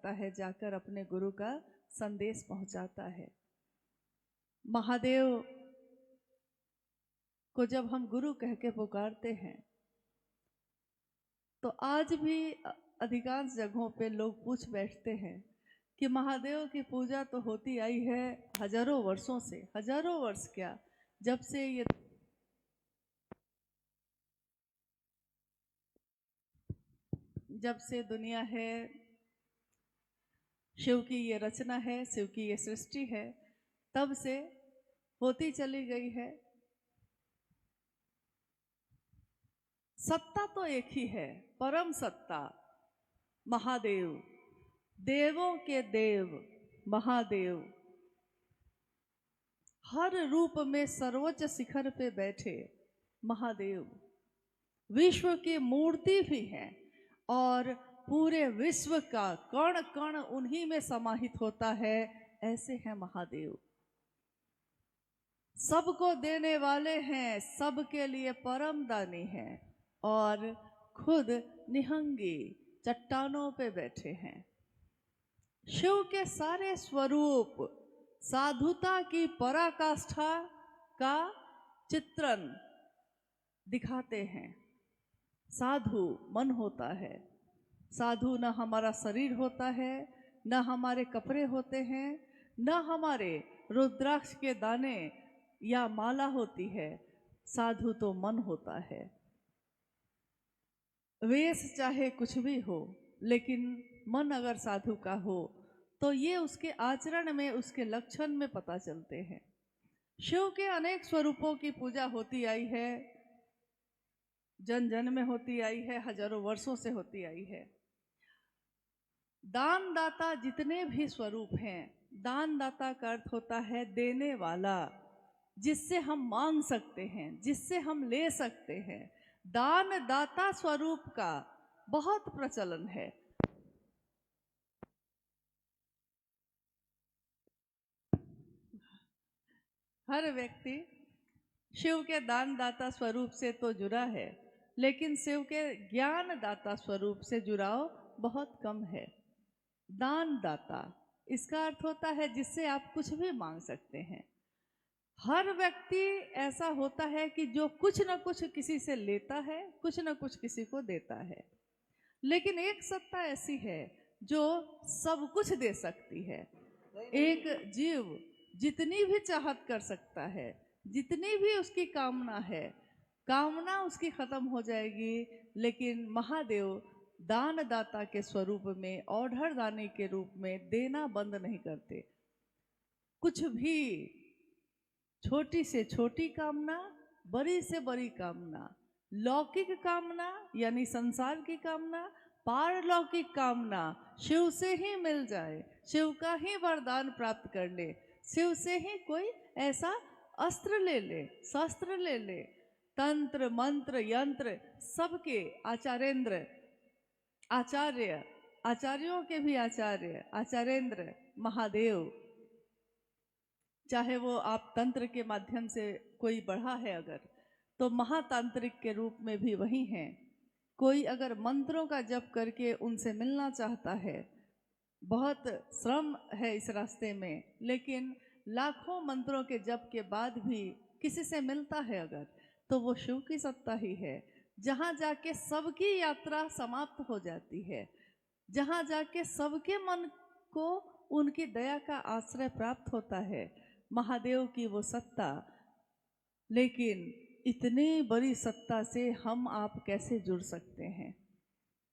जाता है, जाकर अपने गुरु का संदेश पहुंचाता है। महादेव को जब हम गुरु कह के पुकारते हैं तो आज भी अधिकांश जगहों पे लोग पूछ बैठते हैं कि महादेव की पूजा तो होती आई है हजारों वर्षों से। हजारों वर्ष क्या, जब से दुनिया है, शिव की ये रचना है, शिव की ये सृष्टि है, तब से होती चली गई है। सत्ता तो एक ही है, परम सत्ता महादेव, देवों के देव महादेव, हर रूप में सर्वोच्च शिखर पे बैठे महादेव, विश्व की मूर्ति भी है और पूरे विश्व का कण कण उन्हीं में समाहित होता है। ऐसे हैं महादेव, सबको देने वाले हैं, सबके लिए परम दानी हैं और खुद निहंगी चट्टानों पे बैठे हैं। शिव के सारे स्वरूप साधुता की पराकाष्ठा का चित्रण दिखाते हैं। साधु मन होता है, साधु न हमारा शरीर होता है, न हमारे कपड़े होते हैं, न हमारे रुद्राक्ष के दाने या माला होती है। साधु तो मन होता है। वेश चाहे कुछ भी हो, लेकिन मन अगर साधु का हो तो ये उसके आचरण में, उसके लक्षण में पता चलते हैं। शिव के अनेक स्वरूपों की पूजा होती आई है, जन जन में होती आई है, हजारों वर्षों से होती आई है। दान दाता जितने भी स्वरूप हैं, दान दाता का अर्थ होता है देने वाला, जिससे हम मांग सकते हैं, जिससे हम ले सकते हैं। दान दाता स्वरूप का बहुत प्रचलन है। हर व्यक्ति शिव के दान दाता स्वरूप से तो जुड़ा है, लेकिन शिव के ज्ञान दाता स्वरूप से जुड़ाव बहुत कम है। दान दाता इसका अर्थ होता है जिससे आप कुछ भी मांग सकते हैं। हर व्यक्ति ऐसा होता है कि जो कुछ न कुछ किसी से लेता है, कुछ न कुछ किसी को देता है। लेकिन एक सत्ता ऐसी है जो सब कुछ दे सकती है। एक जीव जितनी भी चाहत कर सकता है, जितनी भी उसकी कामना है, कामना उसकी खत्म हो जाएगी, लेकिन महादेव दान दाता के स्वरूप में, ऑर्डर दानी के रूप में देना बंद नहीं करते। कुछ भी, छोटी से छोटी कामना, बड़ी से बड़ी कामना, लौकिक कामना यानी संसार की कामना, पारलौकिक कामना शिव से ही मिल जाए, शिव का ही वरदान प्राप्त कर ले, शिव से ही कोई ऐसा अस्त्र ले ले, शस्त्र ले ले। तंत्र मंत्र यंत्र सबके आचार्येंद्र, आचार्य, आचार्यों के भी आचार्य, आचार्येंद्र महादेव। चाहे वो आप तंत्र के माध्यम से कोई बढ़ा है अगर, तो महातांत्रिक के रूप में भी वही हैं। कोई अगर मंत्रों का जप करके उनसे मिलना चाहता है, बहुत श्रम है इस रास्ते में, लेकिन लाखों मंत्रों के जप के बाद भी किसी से मिलता है अगर, तो वो शिव की सत्ता ही है। जहाँ जाके सबकी यात्रा समाप्त हो जाती है, जहाँ जाके सबके मन को उनकी दया का आश्रय प्राप्त होता है, महादेव की वो सत्ता। लेकिन इतनी बड़ी सत्ता से हम आप कैसे जुड़ सकते हैं?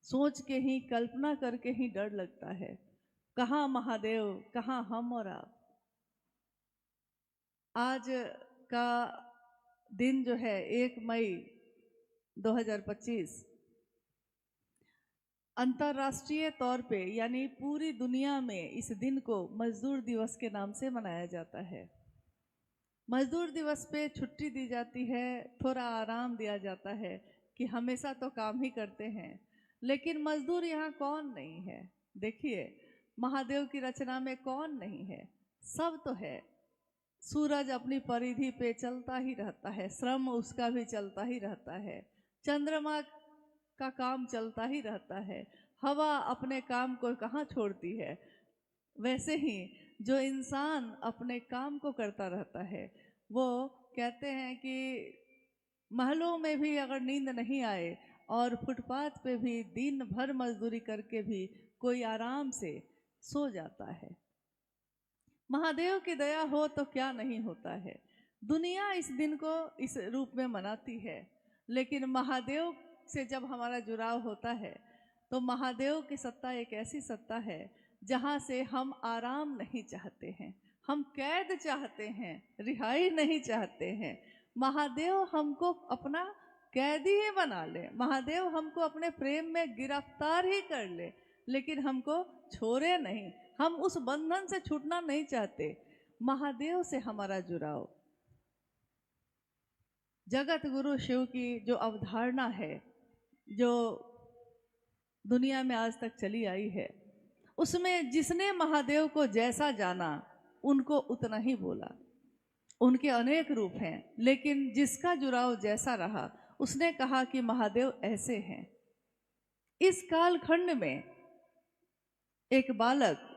सोच के ही, कल्पना करके ही डर लगता है। कहाँ महादेव, कहाँ हम और आप। आज का दिन जो है 1 मई 2025 अंतर्राष्ट्रीय तौर पे, यानी पूरी दुनिया में इस दिन को मजदूर दिवस के नाम से मनाया जाता है। मजदूर दिवस पे छुट्टी दी जाती है, थोड़ा आराम दिया जाता है कि हमेशा तो काम ही करते हैं। लेकिन मजदूर यहाँ कौन नहीं है? देखिए, महादेव की रचना में कौन नहीं है? सब तो है। सूरज अपनी परिधि पे चलता ही रहता है, श्रम उसका भी चलता ही रहता है, चंद्रमा का काम चलता ही रहता है, हवा अपने काम को कहाँ छोड़ती है, वैसे ही जो इंसान अपने काम को करता रहता है, वो कहते हैं कि महलों में भी अगर नींद नहीं आए और फुटपाथ पे भी दिन भर मजदूरी करके भी कोई आराम से सो जाता है। महादेव की दया हो तो क्या नहीं होता है। दुनिया इस दिन को इस रूप में मनाती है, लेकिन महादेव से जब हमारा जुड़ाव होता है तो महादेव की सत्ता एक ऐसी सत्ता है जहाँ से हम आराम नहीं चाहते हैं, हम कैद चाहते हैं, रिहाई नहीं चाहते हैं। महादेव हमको अपना कैदी ही बना ले, महादेव हमको अपने प्रेम में गिरफ्तार ही कर ले, लेकिन हमको छोड़े नहीं। हम उस बंधन से छूटना नहीं चाहते। महादेव से हमारा जुड़ाव, जगत गुरु शिव की जो अवधारणा है, जो दुनिया में आज तक चली आई है, उसमें जिसने महादेव को जैसा जाना उनको उतना ही बोला। उनके अनेक रूप हैं, लेकिन जिसका जुड़ाव जैसा रहा उसने कहा कि महादेव ऐसे हैं। इस कालखंड में एक बालक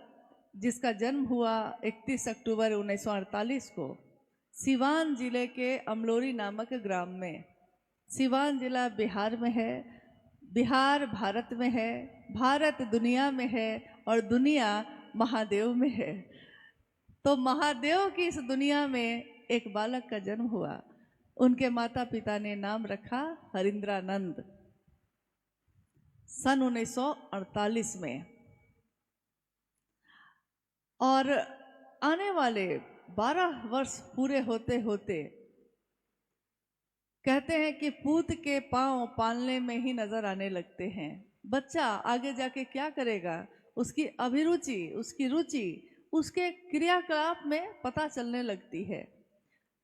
जिसका जन्म हुआ 31 अक्टूबर 1948 को सिवान जिले के अमलोरी नामक ग्राम में। सिवान जिला बिहार में है, बिहार भारत में है, भारत दुनिया में है और दुनिया महादेव में है। तो महादेव की इस दुनिया में एक बालक का जन्म हुआ। उनके माता पिता ने नाम रखा हरिंद्रानंद। सन 1948 में। और आने वाले 12 वर्ष पूरे होते होते कहते हैं कि पूत के पांव पालने में ही नजर आने लगते हैं। बच्चा आगे जाके क्या करेगा, उसकी अभिरुचि, उसकी रुचि, उसके क्रियाकलाप में पता चलने लगती है।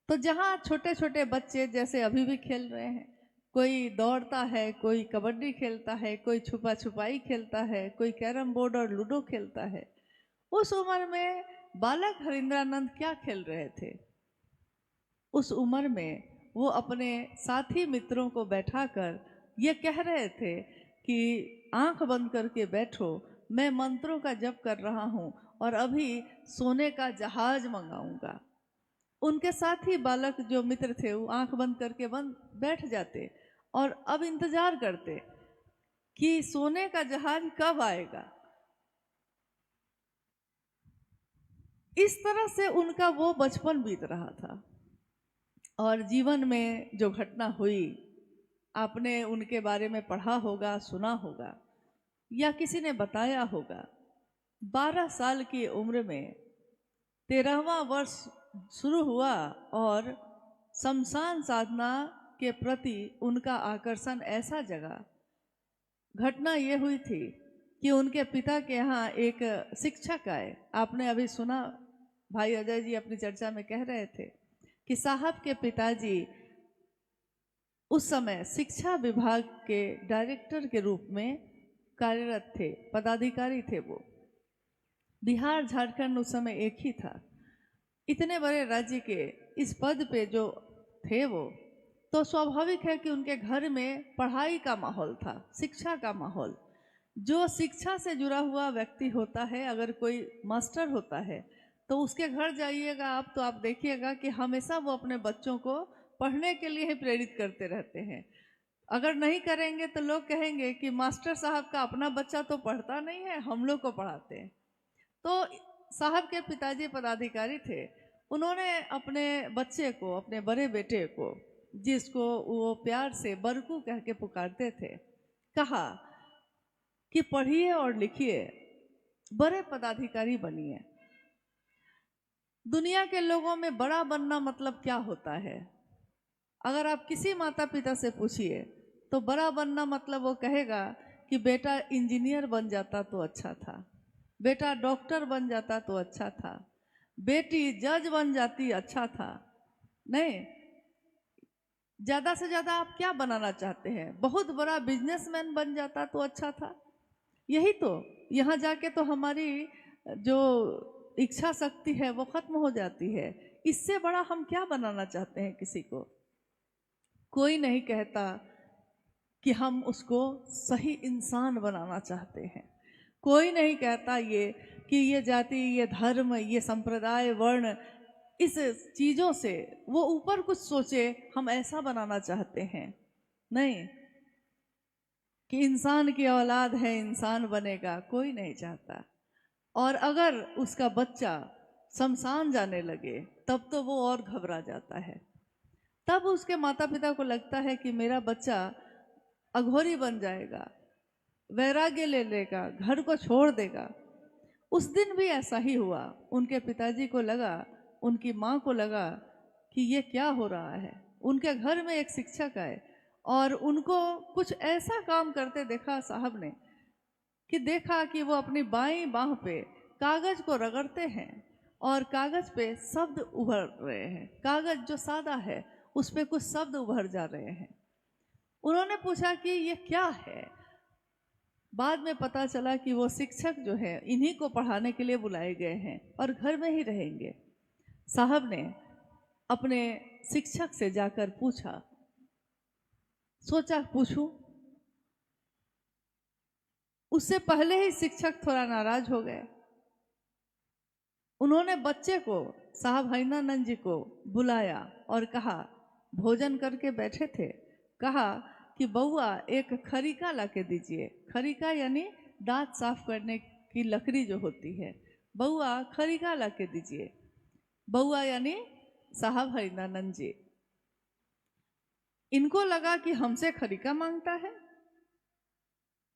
तो जहाँ छोटे छोटे बच्चे जैसे अभी भी खेल रहे हैं, कोई दौड़ता है, कोई कबड्डी खेलता है, कोई छुपा छुपाई खेलता है, कोई कैरम बोर्ड और लूडो खेलता है, उस उम्र में बालक हरिंद्रानंद क्या खेल रहे थे। उस उम्र में वो अपने साथी मित्रों को बैठाकर ये कह रहे थे कि आंख बंद करके बैठो, मैं मंत्रों का जप कर रहा हूँ और अभी सोने का जहाज मंगाऊंगा। उनके साथी बालक जो मित्र थे वो आंख बंद करके बैठ जाते और अब इंतजार करते कि सोने का जहाज कब आएगा। इस तरह से उनका वो बचपन बीत रहा था। और जीवन में जो घटना हुई, आपने उनके बारे में पढ़ा होगा, सुना होगा या किसी ने बताया होगा। 12 साल की उम्र में 13वां वर्ष शुरू हुआ और शमशान साधना के प्रति उनका आकर्षण ऐसा जगा। घटना ये हुई थी कि उनके पिता के यहाँ एक शिक्षक आए। आपने अभी सुना, भाई अजय जी अपनी चर्चा में कह रहे थे कि साहब के पिताजी उस समय शिक्षा विभाग के डायरेक्टर के रूप में कार्यरत थे, पदाधिकारी थे। वो बिहार झारखंड उस समय एक ही था। इतने बड़े राज्य के इस पद पे जो थे वो, तो स्वाभाविक है कि उनके घर में पढ़ाई का माहौल था, शिक्षा का माहौल। जो शिक्षा से जुड़ा हुआ व्यक्ति होता है, अगर कोई मास्टर होता है तो उसके घर जाइएगा आप, तो आप देखिएगा कि हमेशा वो अपने बच्चों को पढ़ने के लिए ही प्रेरित करते रहते हैं। अगर नहीं करेंगे तो लोग कहेंगे कि मास्टर साहब का अपना बच्चा तो पढ़ता नहीं है, हम लोग को पढ़ाते हैं। तो साहब के पिताजी पदाधिकारी थे, उन्होंने अपने बच्चे को, अपने बड़े बेटे को, जिसको वो प्यार से बरकू कह के पुकारते थे, कहा कि पढ़िए और लिखिए, बड़े पदाधिकारी बनिए। दुनिया के लोगों में बड़ा बनना मतलब क्या होता है? अगर आप किसी माता पिता से पूछिए तो बड़ा बनना मतलब वो कहेगा कि बेटा इंजीनियर बन जाता तो अच्छा था, बेटा डॉक्टर बन जाता तो अच्छा था, बेटी जज बन जाती अच्छा था। नहीं, ज़्यादा से ज़्यादा आप क्या बनाना चाहते हैं? बहुत बड़ा बिजनेसमैन बन जाता तो अच्छा था। यही तो, यहाँ जाके तो हमारी जो इच्छा शक्ति है वो खत्म हो जाती है। इससे बड़ा हम क्या बनाना चाहते हैं किसी को? कोई नहीं कहता कि हम उसको सही इंसान बनाना चाहते हैं। कोई नहीं कहता ये कि ये जाति, ये धर्म, ये संप्रदाय, वर्ण, इस चीज़ों से वो ऊपर कुछ सोचे हम ऐसा बनाना चाहते हैं। नहीं, कि इंसान की औलाद है इंसान बनेगा, कोई नहीं चाहता। और अगर उसका बच्चा शमशान जाने लगे तब तो वो और घबरा जाता है। तब उसके माता पिता को लगता है कि मेरा बच्चा अघोरी बन जाएगा, वैराग्य ले लेगा, घर को छोड़ देगा। उस दिन भी ऐसा ही हुआ। उनके पिताजी को लगा, उनकी माँ को लगा कि ये क्या हो रहा है। उनके घर में एक शिक्षक आए और उनको कुछ ऐसा काम करते देखा साहब ने कि देखा कि वो अपनी बाईं बाह पे कागज को रगड़ते हैं और कागज पे शब्द उभर रहे हैं। कागज जो सादा है उस पे कुछ शब्द उभर जा रहे हैं। उन्होंने पूछा कि ये क्या है। बाद में पता चला कि वो शिक्षक जो है इन्हीं को पढ़ाने के लिए बुलाए गए हैं और घर में ही रहेंगे। साहब ने अपने शिक्षक से जाकर पूछा, सोचा पूछूं। उससे पहले ही शिक्षक थोड़ा नाराज हो गए। उन्होंने बच्चे को, साहब हैदरानंद जी को बुलाया और कहा, भोजन करके बैठे थे, कहा कि बउआ एक खरीका ला के दीजिए। खरीका यानी दांत साफ करने की लकड़ी जो होती है, बउआ खरीका ला के दीजिए। बउआ यानी साहब हैदरानंद जी। इनको लगा कि हमसे खरीका मांगता है,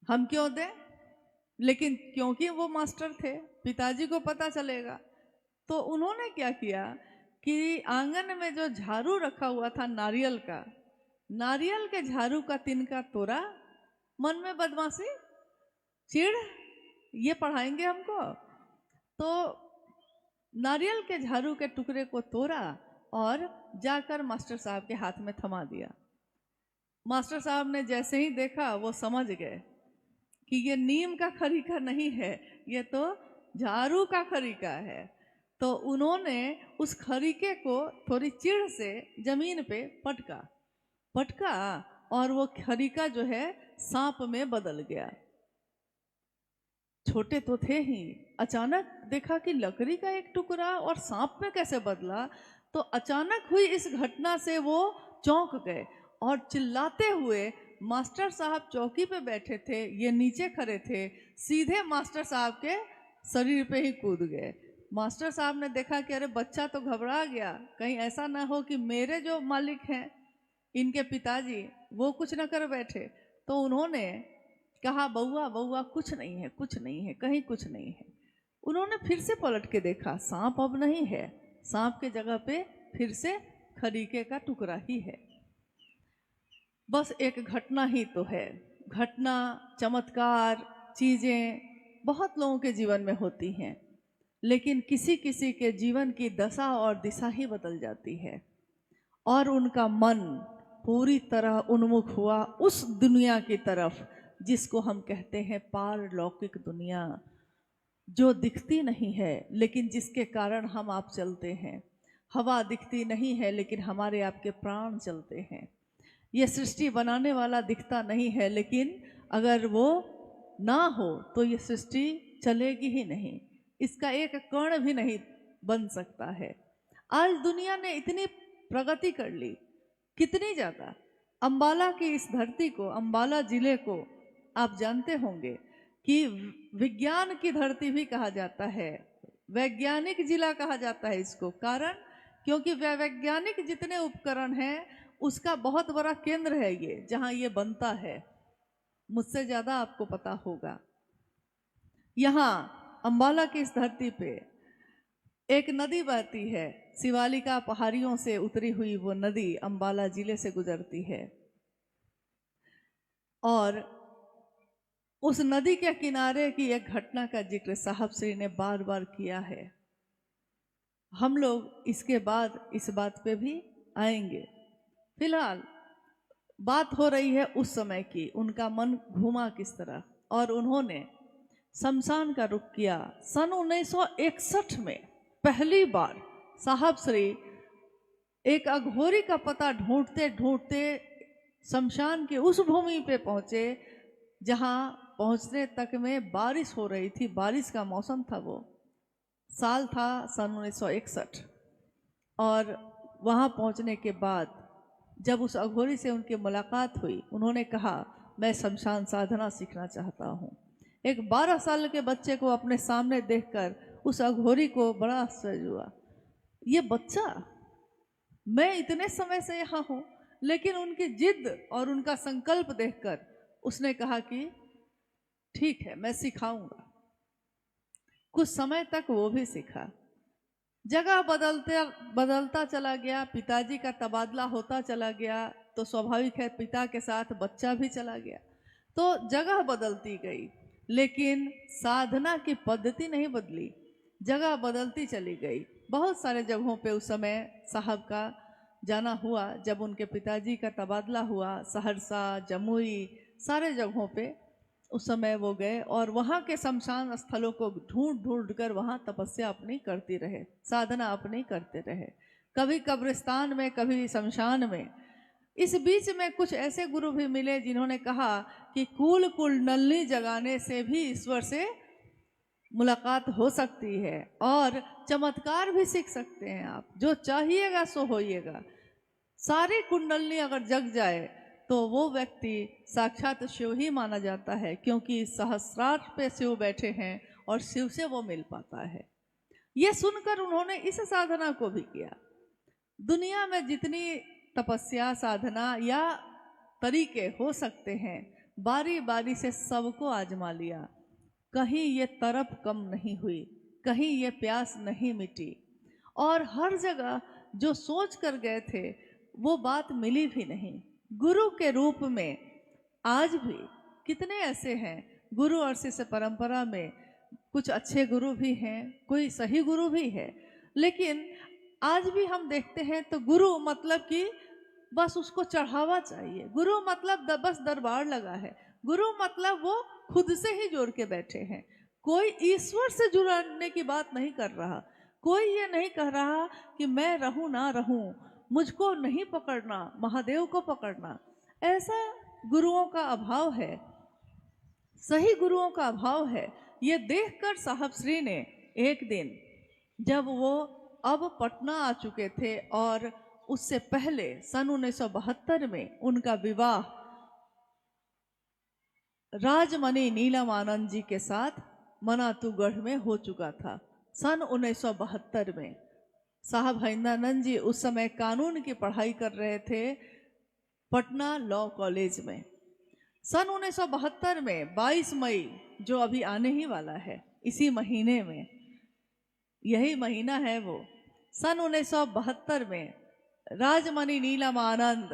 हम क्यों दें। लेकिन क्योंकि वो मास्टर थे, पिताजी को पता चलेगा, तो उन्होंने क्या किया कि आंगन में जो झाड़ू रखा हुआ था नारियल का, नारियल के झाड़ू का तिनका तोड़ा। मन में बदमाशी, चिढ़, ये पढ़ाएंगे हमको। तो नारियल के झाड़ू के टुकड़े को तोड़ा और जाकर मास्टर साहब के हाथ में थमा दिया। मास्टर साहब ने जैसे ही देखा वो समझ गए कि ये नीम का खरीका नहीं है, ये तो झाड़ू का खरीका है। तो उन्होंने उस खरीके को थोड़ी चिढ़ से जमीन पे पटका और वो खरीका जो है सांप में बदल गया। छोटे तो थे ही, अचानक देखा कि लकड़ी का एक टुकड़ा और सांप में कैसे बदला। तो अचानक हुई इस घटना से वो चौंक गए और चिल्लाते हुए, मास्टर साहब चौकी पे बैठे थे, ये नीचे खड़े थे, सीधे मास्टर साहब के शरीर पे ही कूद गए। मास्टर साहब ने देखा कि अरे बच्चा तो घबरा गया, कहीं ऐसा ना हो कि मेरे जो मालिक हैं, इनके पिताजी, वो कुछ ना कर बैठे। तो उन्होंने कहा, बउआ बउआ कुछ नहीं है, कुछ नहीं है, कहीं कुछ नहीं है। उन्होंने फिर से पलट के देखा, सांप अब नहीं है, सांप के जगह पे फिर से खरीके का टुकड़ा ही है। बस एक घटना ही तो है। घटना, चमत्कार, चीज़ें बहुत लोगों के जीवन में होती हैं, लेकिन किसी किसी के जीवन की दशा और दिशा ही बदल जाती है और उनका मन पूरी तरह उन्मुख हुआ उस दुनिया की तरफ जिसको हम कहते हैं पारलौकिक दुनिया, जो दिखती नहीं है लेकिन जिसके कारण हम आप चलते हैं। हवा दिखती नहीं है लेकिन हमारे आपके प्राण चलते हैं। ये सृष्टि बनाने वाला दिखता नहीं है, लेकिन अगर वो ना हो तो ये सृष्टि चलेगी ही नहीं, इसका एक कण भी नहीं बन सकता है। आज दुनिया ने इतनी प्रगति कर ली, कितनी ज़्यादा। अंबाला की इस धरती को, अंबाला जिले को आप जानते होंगे कि विज्ञान की धरती भी कहा जाता है, वैज्ञानिक जिला कहा जाता है इसको। कारण क्योंकि वैज्ञानिक जितने उपकरण हैं उसका बहुत बड़ा केंद्र है ये, जहाँ ये बनता है। मुझसे ज़्यादा आपको पता होगा। यहाँ अंबाला की इस धरती पे एक नदी बहती है, शिवालिका पहाड़ियों से उतरी हुई वो नदी अंबाला जिले से गुजरती है और उस नदी के किनारे की एक घटना का जिक्र साहब श्री ने बार बार किया है। हम लोग इसके बाद इस बात पे भी आएंगे। फिलहाल बात हो रही है उस समय की, उनका मन घूमा किस तरह और उन्होंने शमशान का रुख किया। सन 1961 में पहली बार साहब श्री एक अघोरी का पता ढूंढते ढूंढते शमशान की उस भूमि पे पहुँचे जहाँ पहुँचने तक में बारिश हो रही थी, बारिश का मौसम था। वो साल था सन 1961। और वहाँ पहुँचने के बाद जब उस अघोरी से उनकी मुलाकात हुई, उन्होंने कहा मैं शमशान साधना सीखना चाहता हूँ। एक 12 साल के बच्चे को अपने सामने देखकर उस अघोरी को बड़ा आश्चर्य हुआ। ये बच्चा, मैं इतने समय से यहाँ हूँ, लेकिन उनकी जिद और उनका संकल्प देखकर उसने कहा कि ठीक है, मैं सिखाऊंगा। कुछ समय तक वो भी सीखा। जगह बदलता चला गया, पिताजी का तबादला होता चला गया, तो स्वाभाविक है पिता के साथ बच्चा भी चला गया, तो जगह बदलती गई, लेकिन साधना की पद्धति नहीं बदली। जगह बदलती चली गई। बहुत सारे जगहों पे उस समय साहब का जाना हुआ। जब उनके पिताजी का तबादला हुआ, सहरसा, जमुई, सारे जगहों पे उस समय वो गए और वहाँ के शमशान स्थलों को ढूंढ ढूंढ कर वहाँ तपस्या अपनी करती रहे, साधना अपनी करते रहे, कभी कब्रिस्तान में, कभी शमशान में। इस बीच में कुछ ऐसे गुरु भी मिले जिन्होंने कहा कि कुल कुंडलनी जगाने से भी ईश्वर से मुलाकात हो सकती है और चमत्कार भी सीख सकते हैं आप। जो चाहिएगा सो होइएगा। सारी कुंडलनी अगर जग जाए तो वो व्यक्ति साक्षात शिव ही माना जाता है, क्योंकि सहस्रार पे शिव बैठे हैं और शिव से वो मिल पाता है। ये सुनकर उन्होंने इस साधना को भी किया। दुनिया में जितनी तपस्या, साधना या तरीके हो सकते हैं, बारी बारी से सबको आजमा लिया। कहीं ये तरफ कम नहीं हुई, कहीं ये प्यास नहीं मिटी, और हर जगह जो सोच कर गए थे वो बात मिली भी नहीं। गुरु के रूप में आज भी कितने ऐसे हैं। गुरु और शिष्य परंपरा में कुछ अच्छे गुरु भी हैं, कोई सही गुरु भी है, लेकिन आज भी हम देखते हैं तो गुरु मतलब कि बस उसको चढ़ावा चाहिए। गुरु मतलब बस दरबार लगा है। गुरु मतलब वो खुद से ही जोड़ के बैठे हैं। कोई ईश्वर से जुड़ने की बात नहीं कर रहा। कोई ये नहीं कह रहा कि मैं रहूं ना रहूं, मुझको नहीं पकड़ना, महादेव को पकड़ना। ऐसा गुरुओं का अभाव है, सही गुरुओं का अभाव है। ये देखकर साहब श्री ने एक दिन, जब वो अब पटना आ चुके थे और उससे पहले सन 1972 में उनका विवाह राजमणि नीलम आनंद जी के साथ मनातूगढ़ में हो चुका था। सन 1972 में साहब हरिंदानंद जी उस समय कानून की पढ़ाई कर रहे थे पटना लॉ कॉलेज में। सन 1972 में 22 मई, जो अभी आने ही वाला है, इसी महीने में, यही महीना है वो, सन 1972 में राजमणि नीलम आनंद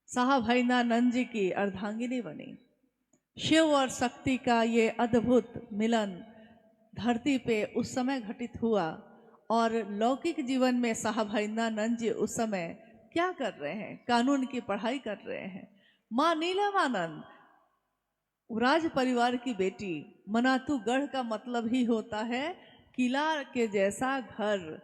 साहब हरिंदानंद जी की अर्धांगिनी बनी। शिव और शक्ति का ये अद्भुत मिलन धरती पे उस समय घटित हुआ। और लौकिक जीवन में साहब हरिंदानंद जी उस समय क्या कर रहे हैं? कानून की पढ़ाई कर रहे हैं। माँ नीलम आनंद राज परिवार की बेटी। मनातूगढ़ का मतलब ही होता है किला के जैसा घर।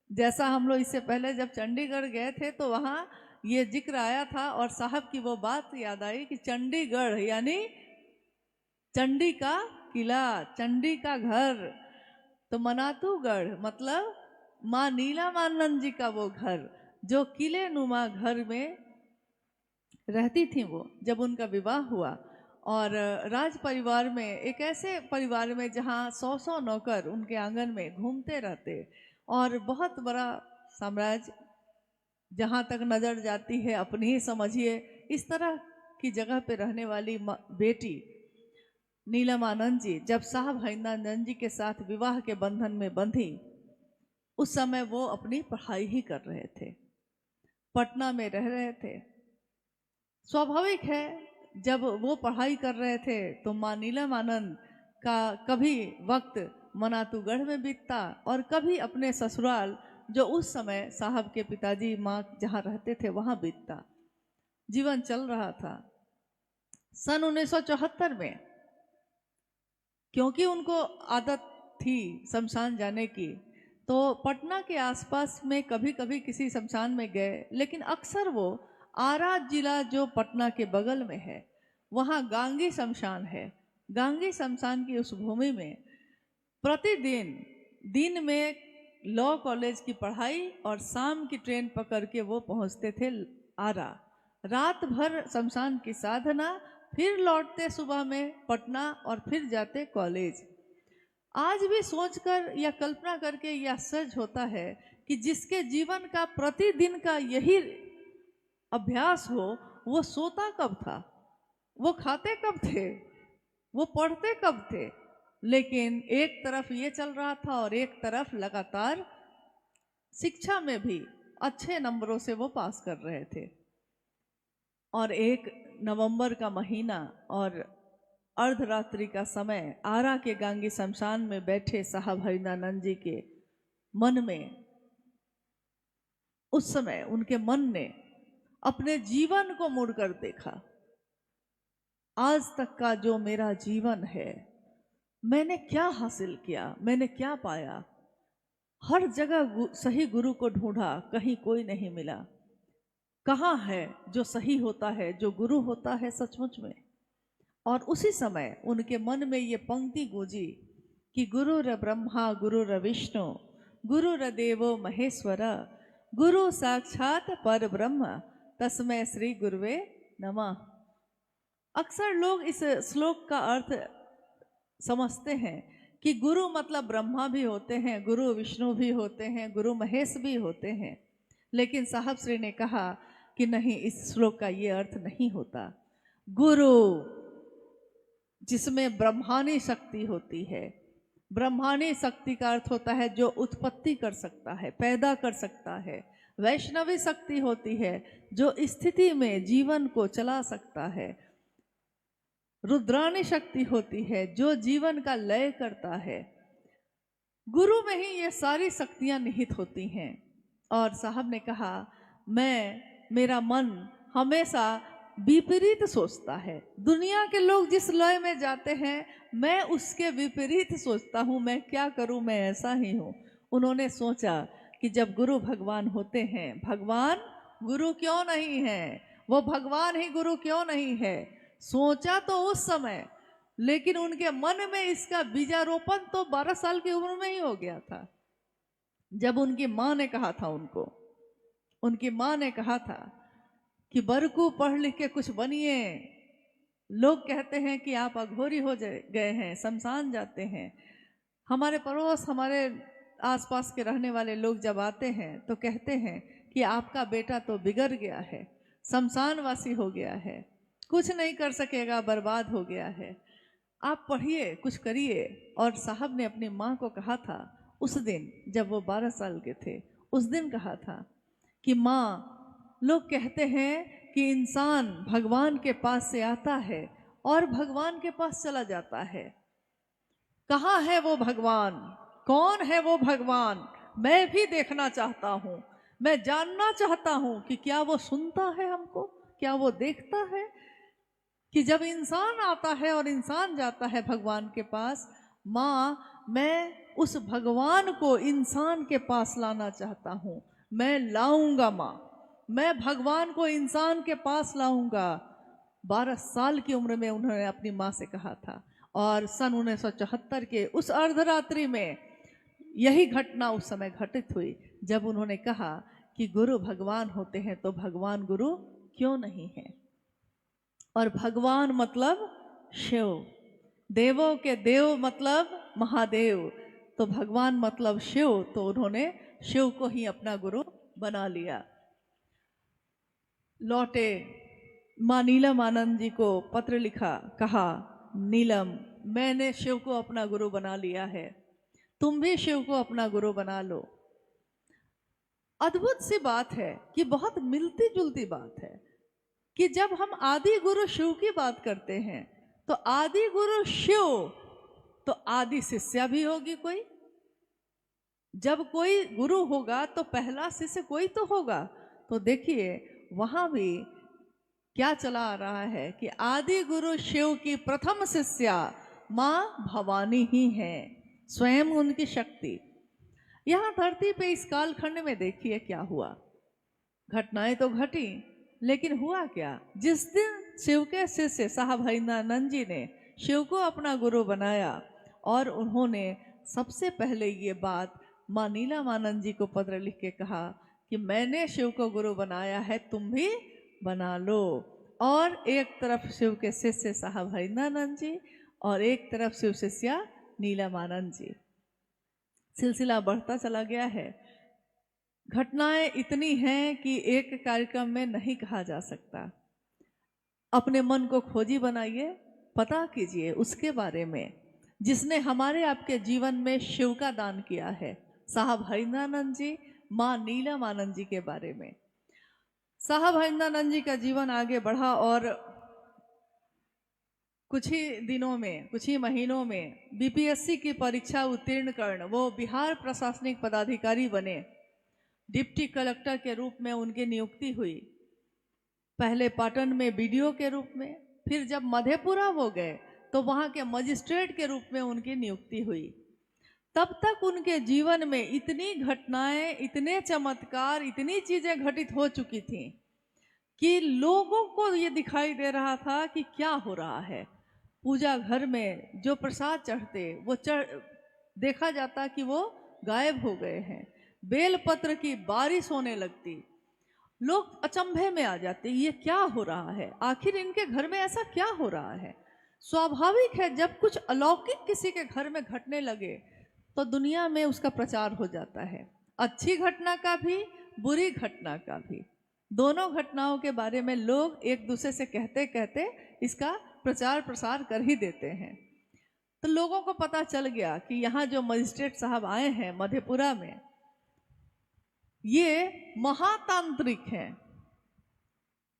जैसा हम लोग इससे पहले जब चंडीगढ़ गए थे तो वहाँ ये जिक्र आया था और साहब की वो बात याद आई कि चंडीगढ़ यानी चंडी का किला, चंडी का घर। तो मनातूगढ़ मतलब माँ नीलम आनंद जी का वो घर, जो किले नुमा घर में रहती थी वो, जब उनका विवाह हुआ। और राज परिवार में, एक ऐसे परिवार में जहाँ 100 नौकर उनके आंगन में घूमते रहते, और बहुत बड़ा साम्राज्य, जहाँ तक नज़र जाती है अपनी ही समझिए, इस तरह की जगह पे रहने वाली बेटी नीलम आनंद जी जब साहब हरिंदानंद जी के साथ विवाह के बंधन में बंधी, उस समय वो अपनी पढ़ाई ही कर रहे थे, पटना में रह रहे थे। स्वाभाविक है जब वो पढ़ाई कर रहे थे तो माँ नीलम आनंद का कभी वक्त मनातूगढ़ में बीतता और कभी अपने ससुराल, जो उस समय साहब के पिताजी माँ जहाँ रहते थे वहाँ बीतता। जीवन चल रहा था। सन 1974 में, क्योंकि उनको आदत थी शमशान जाने की, तो पटना के आसपास में कभी कभी किसी शमशान में गए, लेकिन अक्सर वो आरा जिला जो पटना के बगल में है, वहाँ गांगी शमशान है। गांगी शमशान की उस भूमि में प्रतिदिन दिन में लॉ कॉलेज की पढ़ाई और शाम की ट्रेन पकड़ के वो पहुंचते थे आरा। रात भर शमशान की साधना, फिर लौटते सुबह में पटना और फिर जाते कॉलेज। आज भी सोचकर या कल्पना करके यह सच होता है कि जिसके जीवन का प्रतिदिन का यही अभ्यास हो, वो सोता कब था, वो खाते कब थे, वो पढ़ते कब थे। लेकिन एक तरफ ये चल रहा था और एक तरफ लगातार शिक्षा में भी अच्छे नंबरों से वो पास कर रहे थे। और 1 नवंबर का महीना और अर्धरात्रि का समय, आरा के गांगी शमशान में बैठे साहब हरिनानंद जी के मन में, उस समय उनके मन ने अपने जीवन को मुड़कर देखा। आज तक का जो मेरा जीवन है, मैंने क्या हासिल किया, मैंने क्या पाया। हर जगह सही गुरु को ढूंढा, कहीं कोई नहीं मिला। कहाँ है जो सही होता है, जो गुरु होता है सचमुच में। और उसी समय उनके मन में ये पंक्ति गूंजी कि गुरुर ब्रह्मा गुरुर विष्णु गुरुर देवो महेश्वर गुरु साक्षात पर ब्रह्म तस्मै श्री गुरुवे नमः। अक्सर लोग इस श्लोक का अर्थ समझते हैं कि गुरु मतलब ब्रह्मा भी होते हैं, गुरु विष्णु भी होते हैं, गुरु महेश भी होते हैं। लेकिन साहब श्री ने कहा कि नहीं, इस श्लोक का ये अर्थ नहीं होता। गुरु जिसमें ब्रह्मानी शक्ति होती है, ब्रह्मानी शक्ति का अर्थ होता है जो उत्पत्ति कर सकता है, पैदा कर सकता है। वैष्णवी शक्ति होती है जो स्थिति में जीवन को चला सकता है। रुद्रानी शक्ति होती है जो जीवन का लय करता है। गुरु में ही ये सारी शक्तियां निहित होती हैं। और साहब ने कहा, मेरा मन हमेशा विपरीत सोचता है। दुनिया के लोग जिस लय में जाते हैं, मैं उसके विपरीत सोचता हूँ। मैं क्या करूँ, मैं ऐसा ही हूँ। उन्होंने सोचा कि जब गुरु भगवान होते हैं, भगवान गुरु क्यों नहीं है, वो भगवान ही गुरु क्यों नहीं है। सोचा तो उस समय, लेकिन उनके मन में इसका बीजारोपण तो 12 साल की उम्र में ही हो गया था, जब उनकी माँ ने कहा था उनको, उनकी माँ ने कहा था कि बरकू पढ़ लिख के कुछ बनिए। लोग कहते हैं कि आप अघोरी हो गए हैं, शमशान जाते हैं। हमारे पड़ोस, हमारे आसपास के रहने वाले लोग जब आते हैं तो कहते हैं कि आपका बेटा तो बिगड़ गया है, शमशानवासी हो गया है, कुछ नहीं कर सकेगा, बर्बाद हो गया है, आप पढ़िए, कुछ करिए। और साहब ने अपनी माँ को कहा था उस दिन, जब वो 12 साल के थे, उस दिन कहा था कि माँ, लोग कहते हैं कि इंसान भगवान के पास से आता है और भगवान के पास चला जाता है। कहाँ है वो भगवान, कौन है वो भगवान, मैं भी देखना चाहता हूँ। मैं जानना चाहता हूँ कि क्या वो सुनता है हमको, क्या वो देखता है कि जब इंसान आता है और इंसान जाता है भगवान के पास। माँ, मैं उस भगवान को इंसान के पास लाना चाहता हूँ। मैं लाऊंगा माँ, मैं भगवान को इंसान के पास लाऊंगा। 12 साल की उम्र में उन्होंने अपनी माँ से कहा था। और सन 1974 के उस अर्धरात्रि में यही घटना उस समय घटित हुई, जब उन्होंने कहा कि गुरु भगवान होते हैं तो भगवान गुरु क्यों नहीं है। और भगवान मतलब शिव, देवों के देव मतलब महादेव, तो भगवान मतलब शिव। तो उन्होंने शिव को ही अपना गुरु बना लिया। लौटे, माँ नीलम आनंद जी को पत्र लिखा, कहा, नीलम, मैंने शिव को अपना गुरु बना लिया है, तुम भी शिव को अपना गुरु बना लो। अद्भुत सी बात है कि बहुत मिलती जुलती बात है कि जब हम आदि गुरु शिव की बात करते हैं तो आदि गुरु शिव, तो आदि शिष्या भी होगी कोई। जब कोई गुरु होगा तो पहला शिष्य कोई तो होगा। तो देखिए वहां भी क्या चला आ रहा है कि आदि गुरु शिव की प्रथम शिष्या माँ भवानी ही है, स्वयं उनकी शक्ति। यहाँ धरती पे इस कालखंड में देखिए क्या हुआ। घटनाएं तो घटी, लेकिन हुआ क्या, जिस दिन शिव के शिष्य साहब हरिंद्रानंद जी ने शिव को अपना गुरु बनाया और उन्होंने सबसे पहले ये बात माँ नीलमानंद जी को पत्र लिख के कहा कि मैंने शिव को गुरु बनाया है, तुम भी बना लो। और एक तरफ शिव के शिष्य साहब हरिंद्रानंद जी और एक तरफ शिव शिष्या नीलमानंद जी। सिलसिला बढ़ता चला गया है। घटनाएं इतनी हैं कि एक कार्यक्रम में नहीं कहा जा सकता। अपने मन को खोजी बनाइए, पता कीजिए उसके बारे में जिसने हमारे आपके जीवन में शिव का दान किया है, साहब हरिंद्रानंद जी, माँ नीलमानंद जी के बारे में। साहब हरिंद्रानंद जी का जीवन आगे बढ़ा और कुछ ही दिनों में, कुछ ही महीनों में बीपीएससी की परीक्षा उत्तीर्ण कर वो बिहार प्रशासनिक पदाधिकारी बने। डिप्टी कलेक्टर के रूप में उनकी नियुक्ति हुई, पहले पाटन में बीडीओ के रूप में, फिर जब मधेपुरा वो गए तो वहाँ के मजिस्ट्रेट के रूप में उनकी नियुक्ति हुई। तब तक उनके जीवन में इतनी घटनाएं, इतने चमत्कार, इतनी चीजें घटित हो चुकी थीं कि लोगों को ये दिखाई दे रहा था कि क्या हो रहा है। पूजा घर में जो प्रसाद चढ़ते वो देखा जाता कि वो गायब हो गए हैं। बेलपत्र की बारिश होने लगती, लोग अचंभे में आ जाते, ये क्या हो रहा है, आखिर इनके घर में ऐसा क्या हो रहा है। स्वाभाविक है, जब कुछ अलौकिक किसी के घर में घटने लगे तो दुनिया में उसका प्रचार हो जाता है, अच्छी घटना का भी, बुरी घटना का भी। दोनों घटनाओं के बारे में लोग एक दूसरे से कहते कहते इसका प्रचार प्रसार कर ही देते हैं। तो लोगों को पता चल गया कि यहाँ जो मजिस्ट्रेट साहब आए हैं मधेपुरा में, ये महातांत्रिक हैं।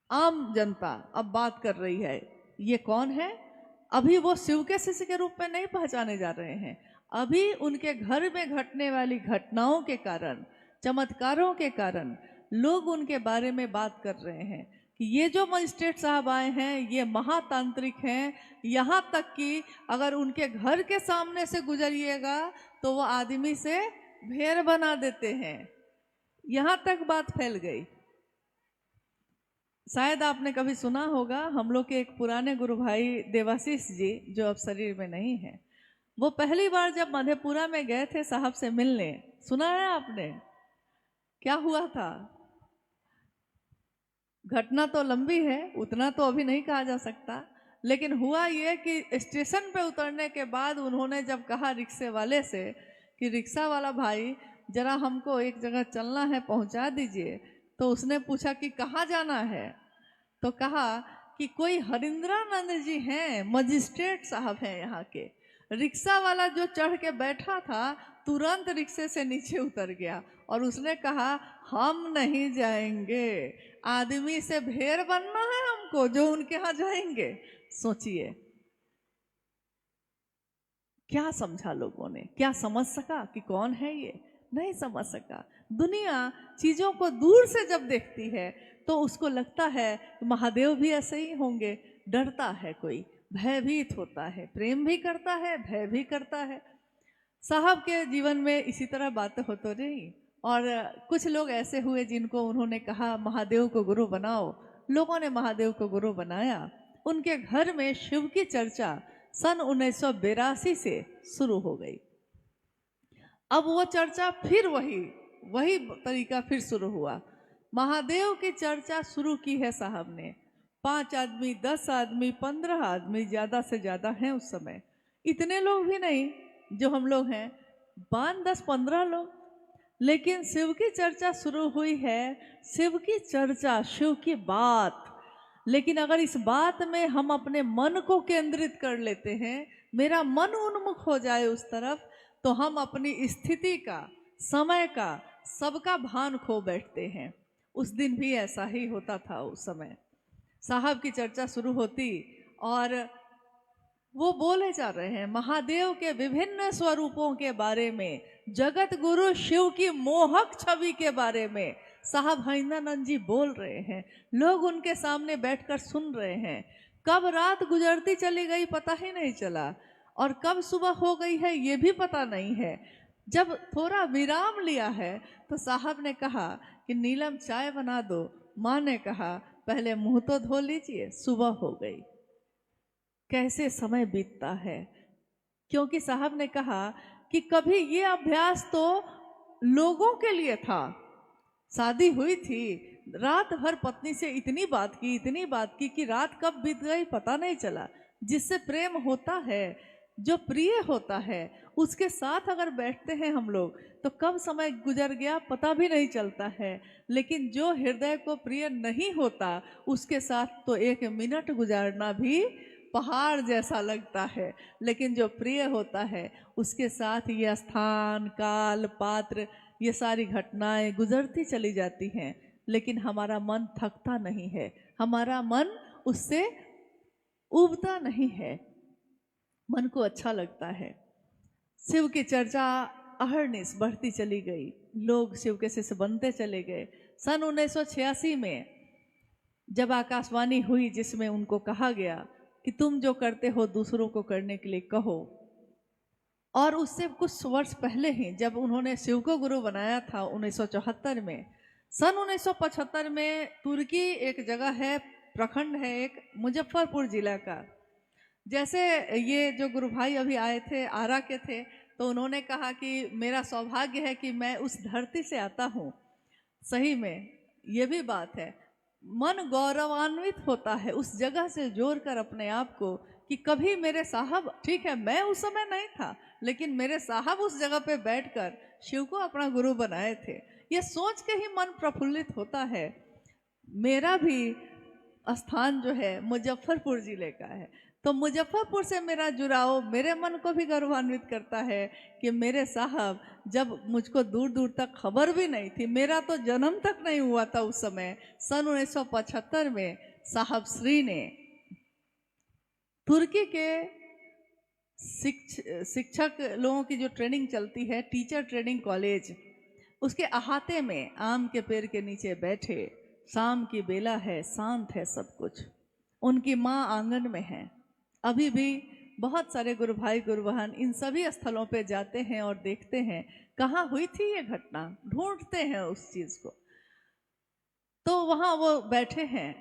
आम जनता अब बात कर रही है, ये कौन है? अभी वो शिव के शिष्य के रूप में नहीं पहचाने जा रहे हैं। अभी उनके घर में घटने वाली घटनाओं के कारण, चमत्कारों के कारण लोग उनके बारे में बात कर रहे हैं कि ये जो मजिस्ट्रेट साहब आए हैं ये महातांत्रिक हैं। यहाँ तक कि अगर उनके घर के सामने से गुजरिएगा तो वो आदमी से भेड़ बना देते हैं। यहाँ तक बात फैल गई। शायद आपने कभी सुना होगा, हम लोग के एक पुराने गुरु भाई देवाशीष जी जो अब शरीर में नहीं है, वो पहली बार जब मधेपुरा में गए थे साहब से मिलने, सुना है आपने क्या हुआ था? घटना तो लंबी है, उतना तो अभी नहीं कहा जा सकता, लेकिन हुआ ये कि स्टेशन पे उतरने के बाद उन्होंने जब कहा रिक्शे वाले से कि रिक्शा वाला भाई जरा हमको एक जगह चलना है, पहुंचा दीजिए, तो उसने पूछा कि कहाँ जाना है, तो कहा कि कोई हरिंद्रानंद जी हैं, मजिस्ट्रेट साहब हैं यहाँ के। रिक्शा वाला जो चढ़ के बैठा था तुरंत रिक्शे से नीचे उतर गया और उसने कहा हम नहीं जाएंगे, आदमी से भेड़ बनना है हमको जो उनके यहाँ जाएंगे। सोचिए क्या समझा लोगों ने, क्या समझ सका कि कौन है ये? नहीं समझ सका। दुनिया चीजों को दूर से जब देखती है तो उसको लगता है महादेव भी ऐसे ही होंगे, डरता है, कोई भयभीत होता है, प्रेम भी करता है, भय भी करता है। साहब के जीवन में इसी तरह बातें हो तो रही और कुछ लोग ऐसे हुए जिनको उन्होंने कहा महादेव को गुरु बनाओ। लोगों ने महादेव को गुरु बनाया। उनके घर में शिव की चर्चा सन 1982 से शुरू हो गई। अब वो चर्चा फिर वही तरीका फिर शुरू हुआ। महादेव की चर्चा शुरू की है साहब ने। 5 आदमी, 10 आदमी, 15 आदमी, ज़्यादा से ज़्यादा हैं उस समय, इतने लोग भी नहीं जो हम लोग हैं, 5, 10, 15 लोग। लेकिन शिव की चर्चा शुरू हुई है, शिव की चर्चा, शिव की बात। लेकिन अगर इस बात में हम अपने मन को केंद्रित कर लेते हैं, मेरा मन उन्मुख हो जाए उस तरफ, तो हम अपनी स्थिति का, समय का, सबका भान खो बैठते हैं। उस दिन भी ऐसा ही होता था। उस समय साहब की चर्चा शुरू होती और वो बोले जा रहे हैं महादेव के विभिन्न स्वरूपों के बारे में, जगत गुरु शिव की मोहक छवि के बारे में साहब हरिंद्रानंद जी बोल रहे हैं। लोग उनके सामने बैठकर सुन रहे हैं। कब रात गुजरती चली गई पता ही नहीं चला और कब सुबह हो गई है ये भी पता नहीं है। जब थोड़ा विराम लिया है तो साहब ने कहा कि नीलम चाय बना दो। माँ ने कहा पहले मुंह तो धो लीजिए, सुबह हो गई। कैसे समय बीतता है। क्योंकि साहब ने कहा कि कभी ये अभ्यास तो लोगों के लिए था। शादी हुई थी, रात भर पत्नी से इतनी बात की कि रात कब बीत गई पता नहीं चला। जिससे प्रेम होता है, जो प्रिय होता है, उसके साथ अगर बैठते हैं हम लोग तो कब समय गुजर गया पता भी नहीं चलता है। लेकिन जो हृदय को प्रिय नहीं होता उसके साथ तो 1 मिनट गुजारना भी पहाड़ जैसा लगता है। लेकिन जो प्रिय होता है उसके साथ ये स्थान, काल, पात्र, ये सारी घटनाएं गुजरती चली जाती हैं, लेकिन हमारा मन थकता नहीं है, हमारा मन उससे उबता नहीं है, मन को अच्छा लगता है। शिव की चर्चा अहरनिश बढ़ती चली गई, लोग शिव के शिष्य बनते चले गए। सन 1986 में जब आकाशवाणी हुई जिसमें उनको कहा गया कि तुम जो करते हो दूसरों को करने के लिए कहो, और उससे कुछ वर्ष पहले ही जब उन्होंने शिव को गुरु बनाया था 1974 में, सन 1975 में तुर्की एक जगह है, प्रखंड है एक, मुजफ्फरपुर जिला का। जैसे ये जो गुरु भाई अभी आए थे, आरा के थे, तो उन्होंने कहा कि मेरा सौभाग्य है कि मैं उस धरती से आता हूँ। सही में ये भी बात है, मन गौरवान्वित होता है उस जगह से जोड़कर अपने आप को कि कभी मेरे साहब, ठीक है मैं उस समय नहीं था, लेकिन मेरे साहब उस जगह पे बैठकर शिव को अपना गुरु बनाए थे। ये सोच के ही मन प्रफुल्लित होता है। मेरा भी स्थान जो है मुजफ्फरपुर जिले का है, तो मुजफ्फरपुर से मेरा जुड़ाव मेरे मन को भी गौरवान्वित करता है कि मेरे साहब, जब मुझको दूर दूर तक खबर भी नहीं थी, मेरा तो जन्म तक नहीं हुआ था उस समय, सन 1975 में साहब श्री ने तुर्की के शिक्षक लोगों की जो ट्रेनिंग चलती है, टीचर ट्रेनिंग कॉलेज, उसके अहाते में आम के पेड़ के नीचे बैठे, शाम की बेला है, शांत है सब कुछ, उनकी माँ आंगन में है। अभी भी बहुत सारे गुरु भाई गुरु बहन इन सभी स्थलों पे जाते हैं और देखते हैं कहाँ हुई थी ये घटना, ढूंढते हैं उस चीज़ को। तो वहाँ वो बैठे हैं,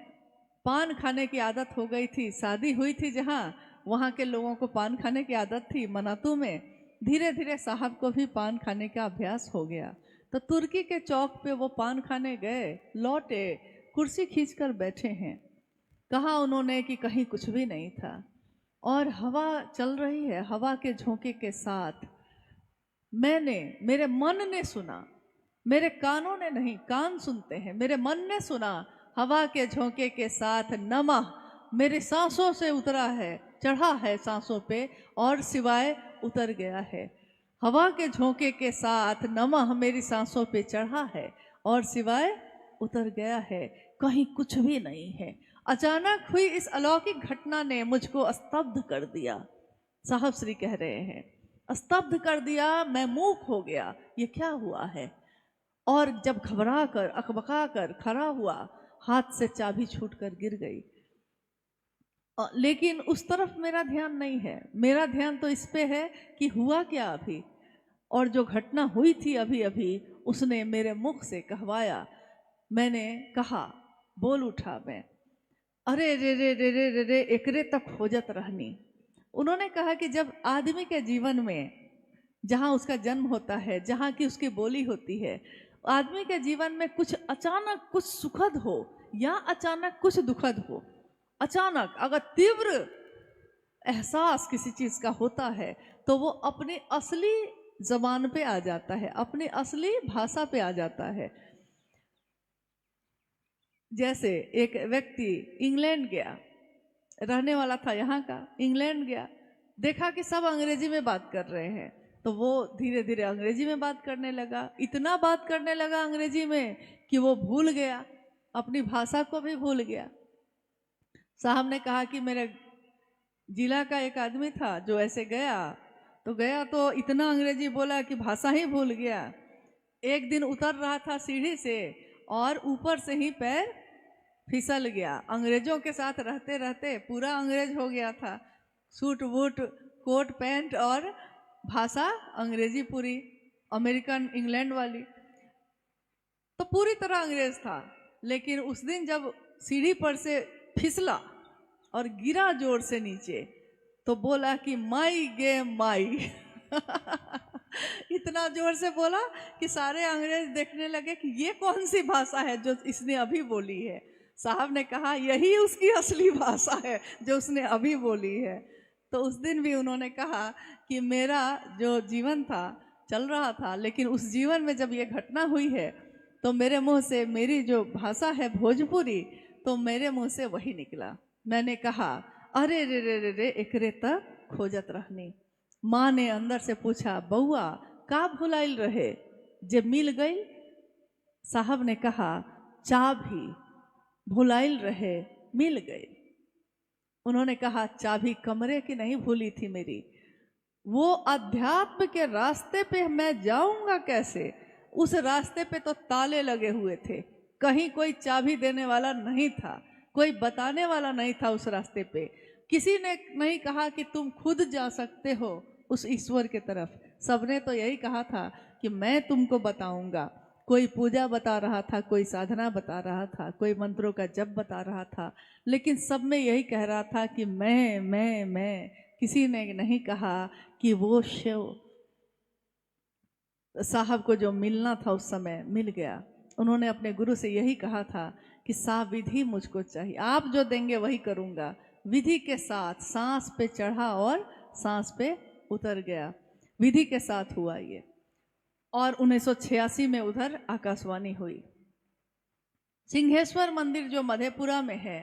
पान खाने की आदत हो गई थी, शादी हुई थी जहाँ, वहाँ के लोगों को पान खाने की आदत थी मनातू में। धीरे धीरे साहब को भी पान खाने का अभ्यास हो गया, तो तुर्की के चौक पे वो पान खाने गए, लौटे, कुर्सी खींचकर बैठे हैं। कहा उन्होंने कि कहीं कुछ भी नहीं था, और हवा चल रही है, हवा के झोंके के साथ मेरे मन ने सुना, मेरे कानों ने नहीं, कान सुनते हैं, मेरे मन ने सुना, हवा के झोंके के साथ नमः मेरे सांसों से उतरा है, चढ़ा है सांसों पे और सिवाय उतर गया है। हवा के झोंके के साथ नमः मेरी सांसों पे चढ़ा है और सिवाय उतर गया है, कहीं कुछ भी नहीं है। अचानक हुई इस अलौकिक घटना ने मुझको स्तब्ध कर दिया। साहब श्री कह रहे हैं, स्तब्ध कर दिया, मैं मूक हो गया, ये क्या हुआ है। और जब घबरा कर अकबका कर खड़ा हुआ, हाथ से चाबी छूटकर गिर गई। लेकिन उस तरफ मेरा ध्यान नहीं है, मेरा ध्यान तो इस पे है कि हुआ क्या अभी, और जो घटना हुई थी अभी अभी उसने मेरे मुख से कहवाया। मैंने कहा, बोल उठा मैं, अरे रे रे रे रे रे रे एकरे तक खोजत रहनी। उन्होंने कहा कि जब आदमी के जीवन में, जहाँ उसका जन्म होता है, जहाँ की उसकी बोली होती है, आदमी के जीवन में कुछ अचानक कुछ सुखद हो या अचानक कुछ दुखद हो, अचानक अगर तीव्र एहसास किसी चीज का होता है तो वो अपनी असली जबान पे आ जाता है, अपनी असली भाषा पे आ जाता है। जैसे एक व्यक्ति इंग्लैंड गया, रहने वाला था यहाँ का, इंग्लैंड गया, देखा कि सब अंग्रेजी में बात कर रहे हैं, तो वो धीरे धीरे अंग्रेजी में बात करने लगा। इतना बात करने लगा अंग्रेजी में कि वो भूल गया, अपनी भाषा को भी भूल गया। साहब ने कहा कि मेरे जिला का एक आदमी था जो ऐसे गया तो इतना अंग्रेजी बोला कि भाषा ही भूल गया। एक दिन उतर रहा था सीढ़ी से और ऊपर से ही पैर फिसल गया। अंग्रेजों के साथ रहते रहते पूरा अंग्रेज हो गया था, सूट वूट कोट पैंट और भाषा अंग्रेजी पूरी, अमेरिकन इंग्लैंड वाली, तो पूरी तरह अंग्रेज था। लेकिन उस दिन जब सीढ़ी पर से फिसला और गिरा जोर से नीचे, तो बोला कि माई गे माई। इतना जोर से बोला कि सारे अंग्रेज देखने लगे कि ये कौन सी भाषा है जो इसने अभी बोली है। साहब ने कहा यही उसकी असली भाषा है जो उसने अभी बोली है। तो उस दिन भी उन्होंने कहा कि मेरा जो जीवन था चल रहा था, लेकिन उस जीवन में जब ये घटना हुई है तो मेरे मुंह से, मेरी जो भाषा है भोजपुरी, तो मेरे मुंह से वही निकला। मैंने कहा अरे रे रे रे रे एकरे तक खोजत रहनी। माँ ने अंदर से पूछा बउआ का भुलाइल रहे जे मिल गई। साहब ने कहा चाबी भुलाइल रहे मिल गई। उन्होंने कहा चाबी कमरे की नहीं भूली थी मेरी, वो अध्यात्म के रास्ते पे मैं जाऊंगा कैसे? उस रास्ते पे तो ताले लगे हुए थे, कहीं कोई चाबी देने वाला नहीं था, कोई बताने वाला नहीं था उस रास्ते पे। किसी ने नहीं कहा कि तुम खुद जा सकते हो उस ईश्वर के तरफ। सबने तो यही कहा था कि मैं तुमको बताऊंगा। कोई पूजा बता रहा था, कोई साधना बता रहा था, कोई मंत्रों का जप बता रहा था, लेकिन सब में यही कह रहा था कि मैं। किसी ने नहीं कहा कि वो शिव साहब को जो मिलना था उस समय मिल गया। उन्होंने अपने गुरु से यही कहा था कि साहब विधि मुझको चाहिए, आप जो देंगे वही करूँगा। विधि के साथ सांस पे चढ़ा और सांस पे उतर गया। विधि के साथ हुआ ये। और 1986 में उधर आकाशवाणी हुई। सिंहेश्वर मंदिर जो मधेपुरा में है,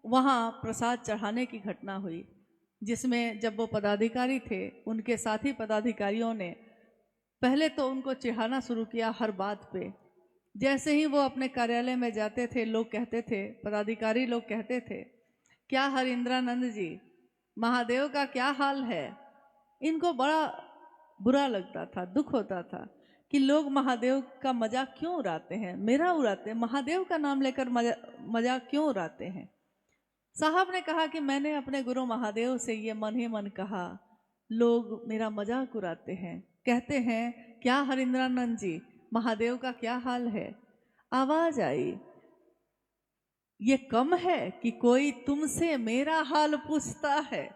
वहाँ प्रसाद चढ़ाने की घटना हुई, जिसमें जब वो पदाधिकारी थे, उनके साथी पदाधिकारियों ने पहले तो उनको चिढ़ाना शुरू किया हर बात पे। जैसे ही वो अपने कार्यालय में जाते थे, लोग कहते थे, पदाधिकारी लोग कहते थे, क्या हरिंद्रानंद जी, महादेव का क्या हाल है? इनको बड़ा बुरा लगता था, दुख होता था कि लोग महादेव का मजाक क्यों उड़ाते हैं, मेरा उड़ाते हैं, महादेव का नाम लेकर मजाक क्यों उड़ाते हैं। साहब ने कहा कि मैंने अपने गुरु महादेव से ये मन ही मन कहा, लोग मेरा मजाक उड़ाते हैं, कहते हैं क्या हरिंद्रानंद जी, महादेव का क्या हाल है। आवाज आई, ये कम है कि कोई तुमसे मेरा हाल पूछता है,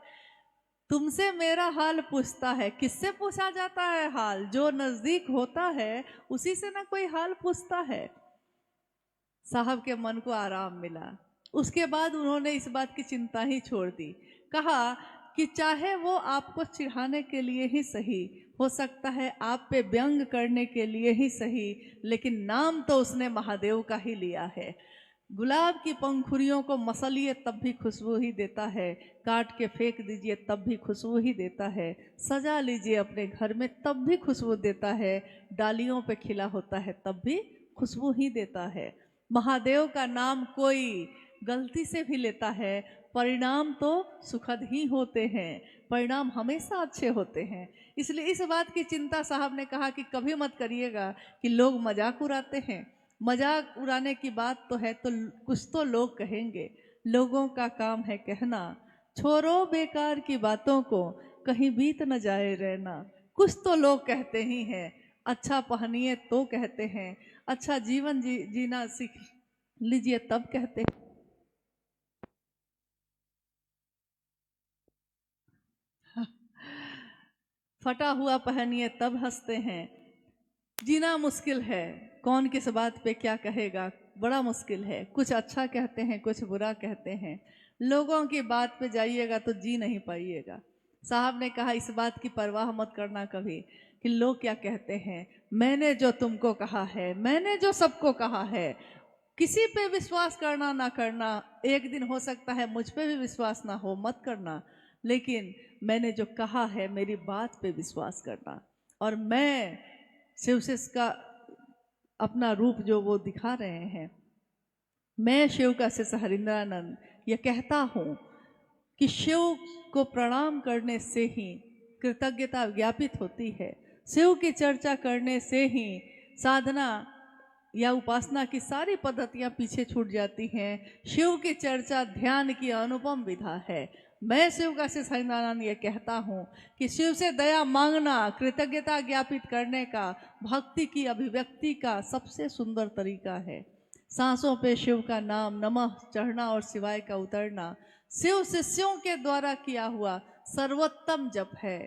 तुमसे मेरा हाल पूछता है। किससे पूछा जाता है हाल? जो नजदीक होता है उसी से ना कोई हाल पूछता है। साहब के मन को आराम मिला। उसके बाद उन्होंने इस बात की चिंता ही छोड़ दी। कहा कि चाहे वो आपको चिढ़ाने के लिए ही सही, हो सकता है आप पे व्यंग करने के लिए ही सही, लेकिन नाम तो उसने महादेव का ही लिया है। गुलाब की पंखुड़ियों को मसलिए तब भी खुशबू ही देता है, काट के फेंक दीजिए तब भी खुशबू ही देता है, सजा लीजिए अपने घर में तब भी खुशबू देता है, डालियों पे खिला होता है तब भी खुशबू ही देता है। महादेव का नाम कोई गलती से भी लेता है, परिणाम तो सुखद ही होते हैं, परिणाम हमेशा अच्छे होते हैं। इसलिए इस बात की चिंता साहब ने कहा कि कभी मत करिएगा कि लोग मजाक उड़ाते हैं। मजाक उड़ाने की बात तो है तो कुछ तो लोग कहेंगे, लोगों का काम है कहना, छोड़ो बेकार की बातों को, कहीं बीत न जाए रहना। कुछ तो लोग कहते ही हैं, अच्छा पहनिए तो कहते हैं, अच्छा जीवन जीना सीख लीजिए तब कहते हैं। फटा हुआ पहनिए तब हंसते हैं। जीना मुश्किल है, कौन किस बात पे क्या कहेगा, बड़ा मुश्किल है। कुछ अच्छा कहते हैं, कुछ बुरा कहते हैं। लोगों की बात पे जाइएगा तो जी नहीं पाइएगा। साहब ने कहा इस बात की परवाह मत करना कभी कि लोग क्या कहते हैं। मैंने जो तुमको कहा है, मैंने जो सबको कहा है, किसी पे विश्वास करना ना करना, एक दिन हो सकता है मुझ पे भी विश्वास ना हो, मत करना, लेकिन मैंने जो कहा है मेरी बात पे विश्वास करना। और मैं शिवशिष का अपना रूप जो वो दिखा रहे हैं, मैं शिव का शिष्य हरिंद्रानंद ये कहता हूँ कि शिव को प्रणाम करने से ही कृतज्ञता ज्ञापित होती है। शिव की चर्चा करने से ही साधना या उपासना की सारी पद्धतियाँ पीछे छूट जाती हैं। शिव की चर्चा ध्यान की अनुपम विधा है। मैं शिव का शिष्य हरिनारायण ये कहता हूँ कि शिव से दया मांगना कृतज्ञता ज्ञापित करने का, भक्ति की अभिव्यक्ति का सबसे सुंदर तरीका है। सांसों पे शिव का नाम नमः चढ़ना और शिवाय का उतरना शिव शिष्यों के द्वारा किया हुआ सर्वोत्तम जप है।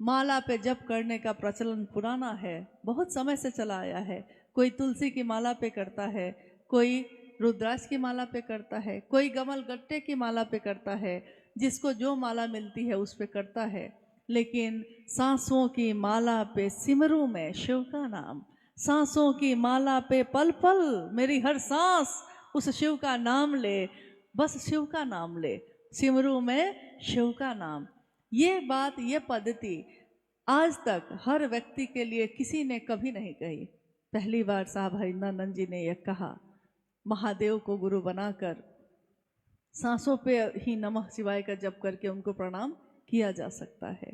माला पे जप करने का प्रचलन पुराना है, बहुत समय से चला आया है। कोई तुलसी की माला पे करता है, कोई रुद्राक्ष की माला पे करता है, कोई कमल गट्टे की माला पे करता है, जिसको जो माला मिलती है उस पे करता है। लेकिन सांसों की माला पे सिमरू में शिव का नाम, सांसों की माला पे पल पल मेरी हर सांस उस शिव का नाम ले, बस शिव का नाम ले, सिमरू में शिव का नाम। ये बात, ये पद्धति आज तक हर व्यक्ति के लिए किसी ने कभी नहीं कही। पहली बार साहब हरिंद्रानंद जी ने यह कहा, महादेव को गुरु बनाकर सांसों पे ही नमः शिवाय का जप करके उनको प्रणाम किया जा सकता है।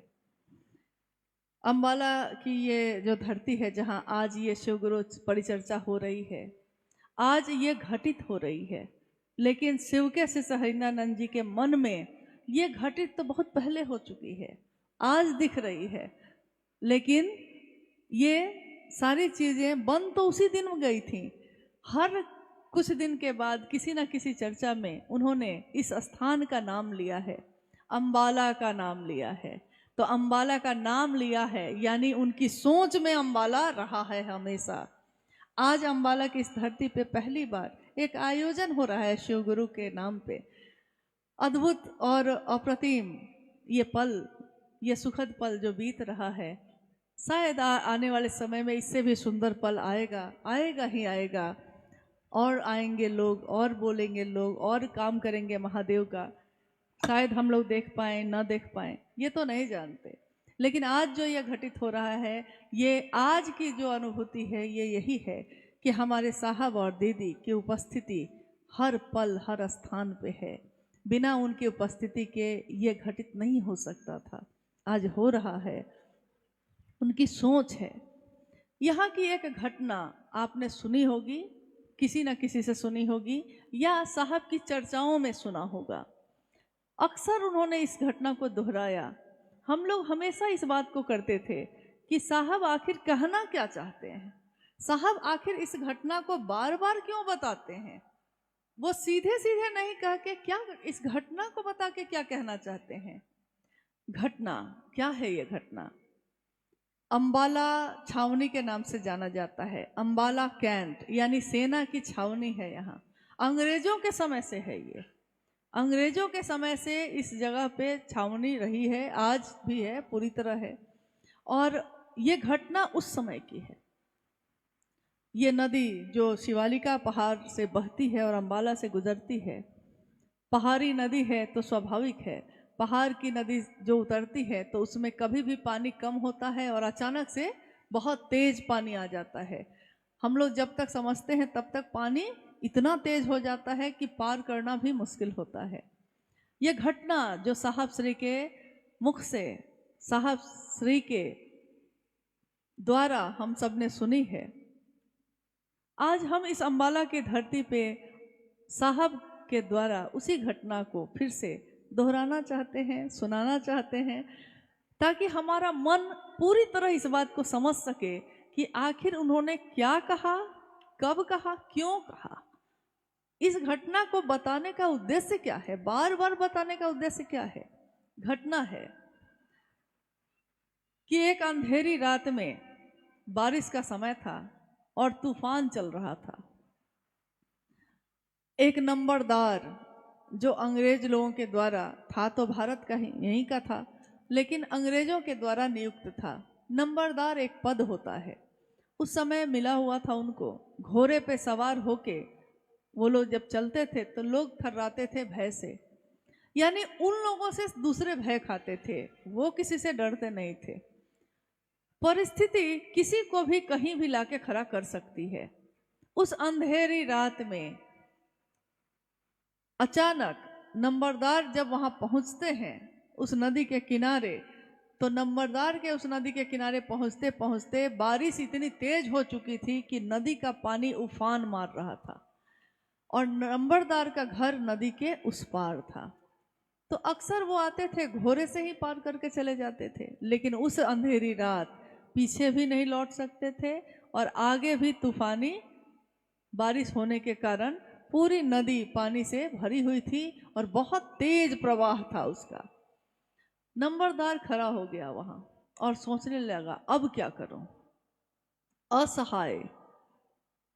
अंबाला की ये जो धरती है जहाँ आज ये शिवगुरु परिचर्चा हो रही है, आज ये घटित हो रही है, लेकिन शिव के शिष्य हरिंद्रानंद जी के मन में ये घटित तो बहुत पहले हो चुकी है, आज दिख रही है। लेकिन ये सारी चीज़ें बन तो उसी दिन में गई थी। हर कुछ दिन के बाद किसी न किसी चर्चा में उन्होंने इस स्थान का नाम लिया है, अंबाला का नाम लिया है। तो अंबाला का नाम लिया है यानी उनकी सोच में अंबाला रहा है हमेशा। आज अंबाला की इस धरती पे पहली बार एक आयोजन हो रहा है शिव गुरु के नाम पे। अद्भुत और अप्रतिम ये पल, ये सुखद पल जो बीत रहा है, शायद आने वाले समय में इससे भी सुंदर पल आएगा, आएगा ही आएगा। और आएंगे लोग, और बोलेंगे लोग, और काम करेंगे महादेव का। शायद हम लोग देख पाएँ ना देख पाएँ, ये तो नहीं जानते। लेकिन आज जो ये घटित हो रहा है, ये आज की जो अनुभूति है ये यही है कि हमारे साहब और दीदी की उपस्थिति हर पल हर स्थान पे है। बिना उनकी उपस्थिति के ये घटित नहीं हो सकता था, आज हो रहा है। उनकी सोच है। यहाँ की एक घटना आपने सुनी होगी, किसी न किसी से सुनी होगी, या साहब की चर्चाओं में सुना होगा। अक्सर उन्होंने इस घटना को दोहराया। हम लोग हमेशा इस बात को करते थे कि साहब आखिर कहना क्या चाहते हैं, साहब आखिर इस घटना को बार बार क्यों बताते हैं। वो सीधे सीधे नहीं कह के क्या इस घटना को बता के क्या कहना चाहते हैं। घटना क्या है? ये घटना अंबाला छावनी के नाम से जाना जाता है। अंबाला कैंट यानी सेना की छावनी है। यहाँ अंग्रेजों के समय से है। ये अंग्रेजों के समय से इस जगह पे छावनी रही है, आज भी है, पूरी तरह है। और ये घटना उस समय की है। ये नदी जो शिवालिका पहाड़ से बहती है और अंबाला से गुजरती है, पहाड़ी नदी है तो स्वाभाविक है, पहाड़ की नदी जो उतरती है तो उसमें कभी भी पानी कम होता है और अचानक से बहुत तेज पानी आ जाता है। हम लोग जब तक समझते हैं तब तक पानी इतना तेज हो जाता है कि पार करना भी मुश्किल होता है। ये घटना जो साहब श्री के मुख से, साहब श्री के द्वारा हम सब ने सुनी है, आज हम इस अंबाला की धरती पे साहब के द्वारा उसी घटना को फिर से दोहराना चाहते हैं, सुनाना चाहते हैं, ताकि हमारा मन पूरी तरह इस बात को समझ सके कि आखिर उन्होंने क्या कहा, कब कहा, क्यों कहा। इस घटना को बताने का उद्देश्य क्या है, बार बार बताने का उद्देश्य क्या है। घटना है कि एक अंधेरी रात में बारिश का समय था और तूफान चल रहा था। एक नंबरदार जो अंग्रेज लोगों के द्वारा था, तो भारत का ही यहीं का था, लेकिन अंग्रेजों के द्वारा नियुक्त था। नंबरदार एक पद होता है, उस समय मिला हुआ था उनको। घोड़े पे सवार होके वो लोग जब चलते थे तो लोग थर्राते थे भय से, यानी उन लोगों से दूसरे भय खाते थे, वो किसी से डरते नहीं थे। परिस्थिति किसी को भी कहीं भी लाके खड़ा कर सकती है। उस अंधेरी रात में अचानक नंबरदार जब वहां पहुंचते हैं उस नदी के किनारे, तो नंबरदार के उस नदी के किनारे पहुंचते पहुंचते बारिश इतनी तेज हो चुकी थी कि नदी का पानी उफान मार रहा था और नंबरदार का घर नदी के उस पार था। तो अक्सर वो आते थे, घोड़े से ही पार करके चले जाते थे, लेकिन उस अंधेरी रात पीछे भी नहीं लौट सकते थे और आगे भी तूफानी बारिश होने के कारण पूरी नदी पानी से भरी हुई थी और बहुत तेज प्रवाह था उसका। नंबरदार खड़ा हो गया वहां और सोचने लगा अब क्या करूं। असहाय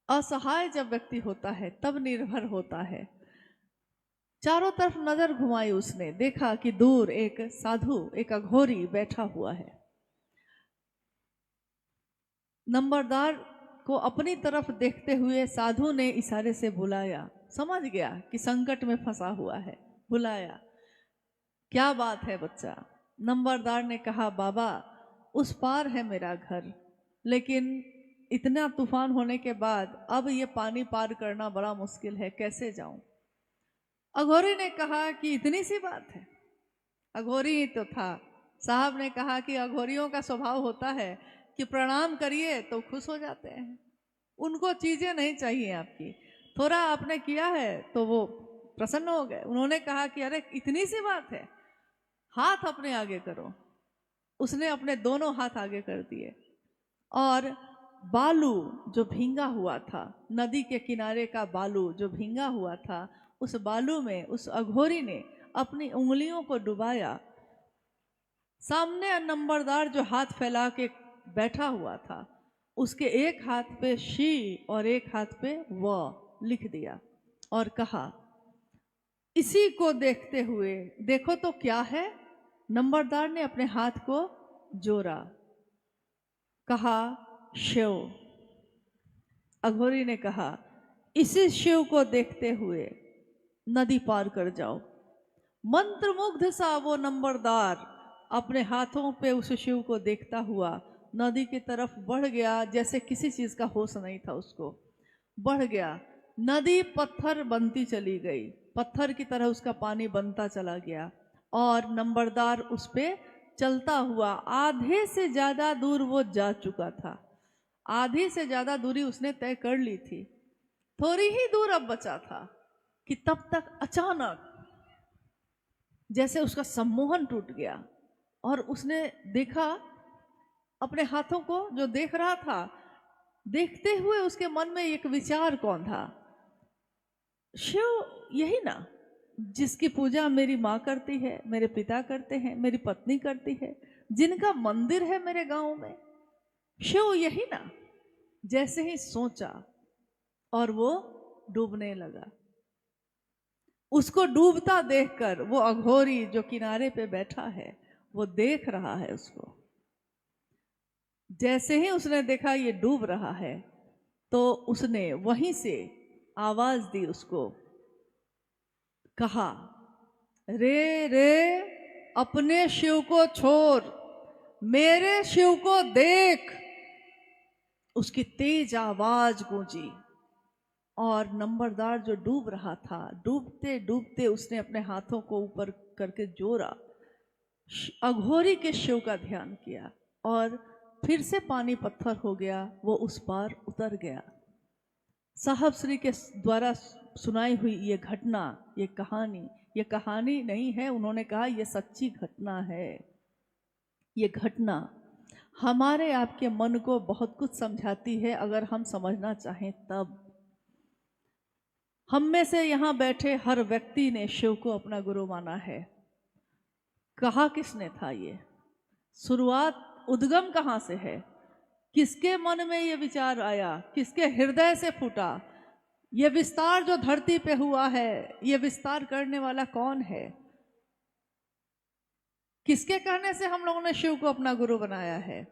असहाय जब व्यक्ति होता है तब निर्भर होता है। चारों तरफ नजर घुमाई उसने, देखा कि दूर एक साधु, एक अघोरी बैठा हुआ है। नंबरदार को अपनी तरफ देखते हुए साधु ने इशारे से बुलाया। समझ गया कि संकट में फंसा हुआ है, बुलाया। क्या बात है बच्चा? नंबरदार ने कहा, बाबा उस पार है मेरा घर, लेकिन इतना तूफान होने के बाद अब ये पानी पार करना बड़ा मुश्किल है, कैसे जाऊं? अघोरी ने कहा कि इतनी सी बात है। अघोरी ही तो था। साहब ने कहा कि अघोरियों का स्वभाव होता है कि प्रणाम करिए तो खुश हो जाते हैं, उनको चीजें नहीं चाहिए आपकी, थोड़ा आपने किया है तो वो प्रसन्न हो गए। उन्होंने कहा कि अरे इतनी सी बात है, हाथ अपने आगे करो। उसने अपने दोनों हाथ आगे कर दिए और बालू जो भींगा हुआ था, नदी के किनारे का बालू जो भींगा हुआ था, उस बालू में उस अघोरी ने अपनी उंगलियों को डुबाया। सामने नंबरदार जो हाथ फैला के बैठा हुआ था, उसके एक हाथ पे शी और एक हाथ पे व लिख दिया और कहा, इसी को देखते हुए देखो तो क्या है। नंबरदार ने अपने हाथ को जोड़ा, कहा शिव। अघोरी ने कहा, इसी शिव को देखते हुए नदी पार कर जाओ। मंत्रमुग्ध सा वो नंबरदार अपने हाथों पे उस शिव को देखता हुआ नदी की तरफ बढ़ गया, जैसे किसी चीज का होश नहीं था उसको। बढ़ गया, नदी पत्थर बनती चली गई, पत्थर की तरह उसका पानी बनता चला गया और नंबरदार उस पे चलता हुआ आधे से ज्यादा दूर वो जा चुका था। आधी से ज्यादा दूरी उसने तय कर ली थी, थोड़ी ही दूर अब बचा था कि तब तक अचानक जैसे उसका सम्मोहन टूट गया और उसने देखा अपने हाथों को, जो देख रहा था। देखते हुए उसके मन में एक विचार कौन था? शिव यही ना जिसकी पूजा मेरी माँ करती है, मेरे पिता करते हैं, मेरी पत्नी करती है, जिनका मंदिर है मेरे गांव में, शिव यही ना। जैसे ही सोचा और वो डूबने लगा। उसको डूबता देखकर वो अघोरी जो किनारे पे बैठा है वो देख रहा है उसको। जैसे ही उसने देखा ये डूब रहा है तो उसने वहीं से आवाज दी उसको, कहा, रे रे अपने शिव को छोड़, मेरे शिव को देख। उसकी तेज आवाज गूंजी और नंबरदार जो डूब रहा था, डूबते डूबते उसने अपने हाथों को ऊपर करके जोड़ा, अघोरी के शिव का ध्यान किया और फिर से पानी पत्थर हो गया, वो उस पार उतर गया। साहब श्री के द्वारा सुनाई हुई ये घटना, ये कहानी नहीं है, उन्होंने कहा ये सच्ची घटना है। ये घटना हमारे आपके मन को बहुत कुछ समझाती है अगर हम समझना चाहें तब। हम में से यहाँ बैठे हर व्यक्ति ने शिव को अपना गुरु माना है। कहा किसने था ये? शुरुआत, उद्गम कहाँ से है? किसके मन में ये विचार आया? किसके हृदय से फूटा? ये विस्तार जो धरती पे हुआ है, ये विस्तार करने वाला कौन है? किसके कहने से हम लोगों ने शिव को अपना गुरु बनाया है?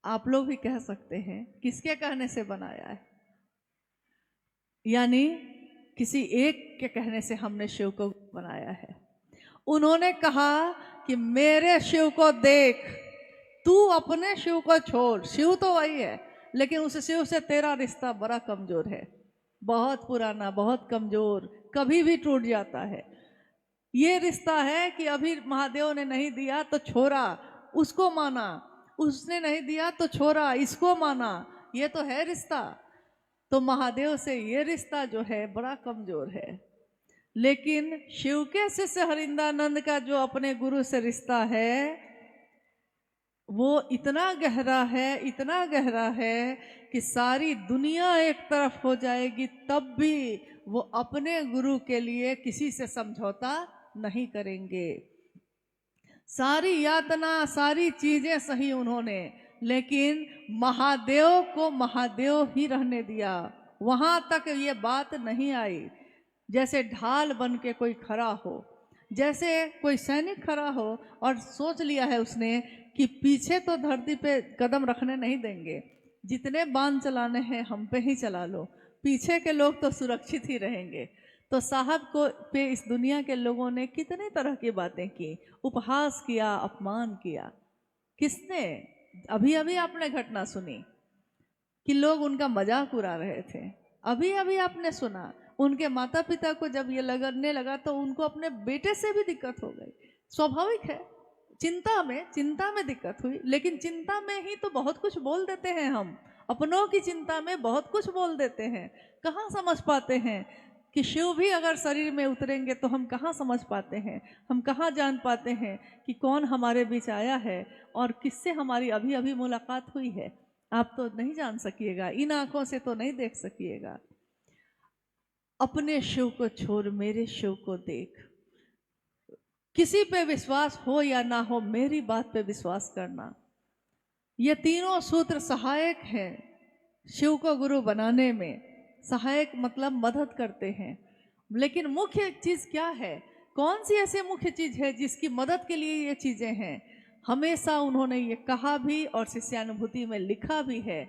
आप लोग भी कह सकते हैं किसके कहने से बनाया है। यानी किसी एक के कहने से हमने शिव को बनाया है। उन्होंने कहा कि मेरे शिव को देख, तू अपने शिव को छोड़। शिव तो वही है, लेकिन उस शिव से तेरा रिश्ता बड़ा कमजोर है, बहुत पुराना, बहुत कमजोर, कभी भी टूट जाता है। ये रिश्ता है कि अभी महादेव ने नहीं दिया तो छोड़ा, उसको माना, उसने नहीं दिया तो छोड़ा, इसको माना, ये तो है रिश्ता। तो महादेव से ये रिश्ता जो है बड़ा कमजोर है। लेकिन शिव के शिष्य हरिंदानंद का जो अपने गुरु से रिश्ता है, वो इतना गहरा है, इतना गहरा है कि सारी दुनिया एक तरफ हो जाएगी तब भी वो अपने गुरु के लिए किसी से समझौता नहीं करेंगे। सारी यातना, सारी चीजें सही उन्होंने, लेकिन महादेव को महादेव ही रहने दिया। वहां तक ये बात नहीं आई जैसे ढाल बन के कोई खड़ा हो, जैसे कोई सैनिक खड़ा हो और सोच लिया है उसने कि पीछे तो धरती पे कदम रखने नहीं देंगे, जितने बाण चलाने हैं हम पे ही चला लो, पीछे के लोग तो सुरक्षित ही रहेंगे। तो साहब को पे इस दुनिया के लोगों ने कितने तरह की बातें की, उपहास किया, अपमान किया। किसने? अभी अभी आपने घटना सुनी कि लोग उनका मजाक उड़ा रहे थे। अभी अभी आपने सुना उनके माता पिता को जब ये लगने लगा तो उनको अपने बेटे से भी दिक्कत हो गई। स्वाभाविक है, चिंता में दिक्कत हुई, लेकिन चिंता में ही तो बहुत कुछ बोल देते हैं हम। अपनों की चिंता में बहुत कुछ बोल देते हैं। कहाँ समझ पाते हैं कि शिव भी अगर शरीर में उतरेंगे तो हम कहाँ समझ पाते हैं, हम कहाँ जान पाते हैं कि कौन हमारे बीच आया है और किससे हमारी अभी अभी मुलाकात हुई है। आप तो नहीं जान सकिएगा, इन आंखों से तो नहीं देख सकिएगा। अपने शिव को छोड़ मेरे शिव को देख। किसी पे विश्वास हो या ना हो, मेरी बात पे विश्वास करना। ये तीनों सूत्र सहायक हैं शिव को गुरु बनाने में। सहायक मतलब मदद करते हैं, लेकिन मुख्य चीज क्या है? कौन सी ऐसी मुख्य चीज है जिसकी मदद के लिए ये चीजें हैं? हमेशा उन्होंने ये कहा भी और शिष्यानुभूति में लिखा भी है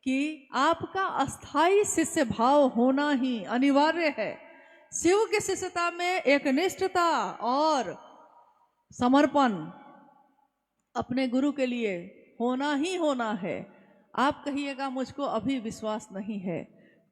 कि आपका अस्थाई शिष्य भाव होना ही अनिवार्य है। शिव की शिष्यता में एक निष्ठता और समर्पण अपने गुरु के लिए होना ही होना है। आप कहिएगा मुझको अभी विश्वास नहीं है,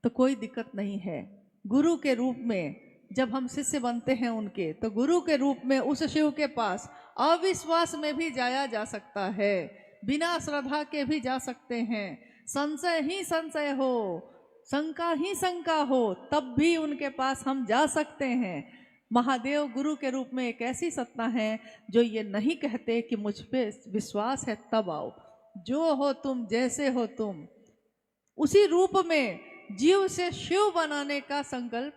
तो कोई दिक्कत नहीं है। गुरु के रूप में जब हम शिष्य बनते हैं उनके, तो गुरु के रूप में उस शिव के पास अविश्वास में भी जाया जा सकता है, बिना श्रद्धा के भी जा सकते हैं। संशय ही संशय हो, शंका ही शंका हो, तब भी उनके पास हम जा सकते हैं। महादेव गुरु के रूप में एक ऐसी सत्ता है जो ये नहीं कहते कि मुझ पे विश्वास है तब आओ, जो हो तुम, जैसे हो तुम। उसी रूप में जीव से शिव बनाने का संकल्प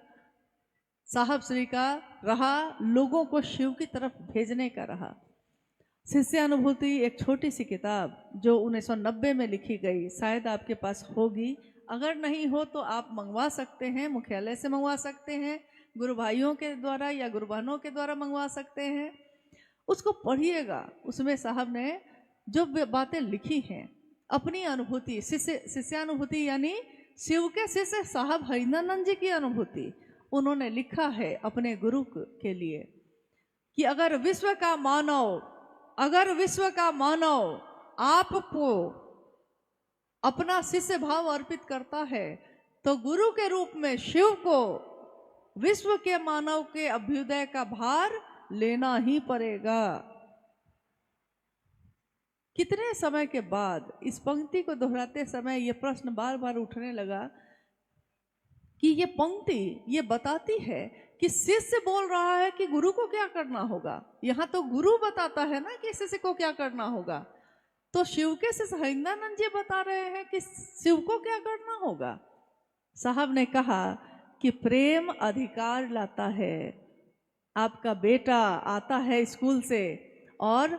साहब श्री का रहा, लोगों को शिव की तरफ भेजने का रहा। शिष्यानुभूति एक छोटी सी किताब जो 1990 में लिखी गई, शायद आपके पास होगी, अगर नहीं हो तो आप मंगवा सकते हैं, मुख्यालय से मंगवा सकते हैं, गुरु भाइयों के द्वारा या गुरु बहनों के द्वारा मंगवा सकते हैं। उसको पढ़िएगा। उसमें साहब ने जो बातें लिखी हैं, अपनी अनुभूति, शिष्यानुभूति यानी शिव के शिष्य साहब हरिनंदन जी की अनुभूति उन्होंने लिखा है अपने गुरु के लिए कि अगर विश्व का मानव आपको अपना शिष्य भाव अर्पित करता है, तो गुरु के रूप में शिव को विश्व के मानव के अभ्युदय का भार लेना ही पड़ेगा। कितने समय के बाद इस पंक्ति को दोहराते समय यह प्रश्न बार बार उठने लगा कि ये पंक्ति ये बताती है कि शिष्य बोल रहा है कि गुरु को क्या करना होगा। यहां तो गुरु बताता है ना कि शिष्य को क्या करना होगा, तो शिव के शिष्य हरिनंदन जी बता रहे हैं कि शिव को क्या करना होगा। साहब ने कहा कि प्रेम अधिकार लाता है। आपका बेटा आता है स्कूल से और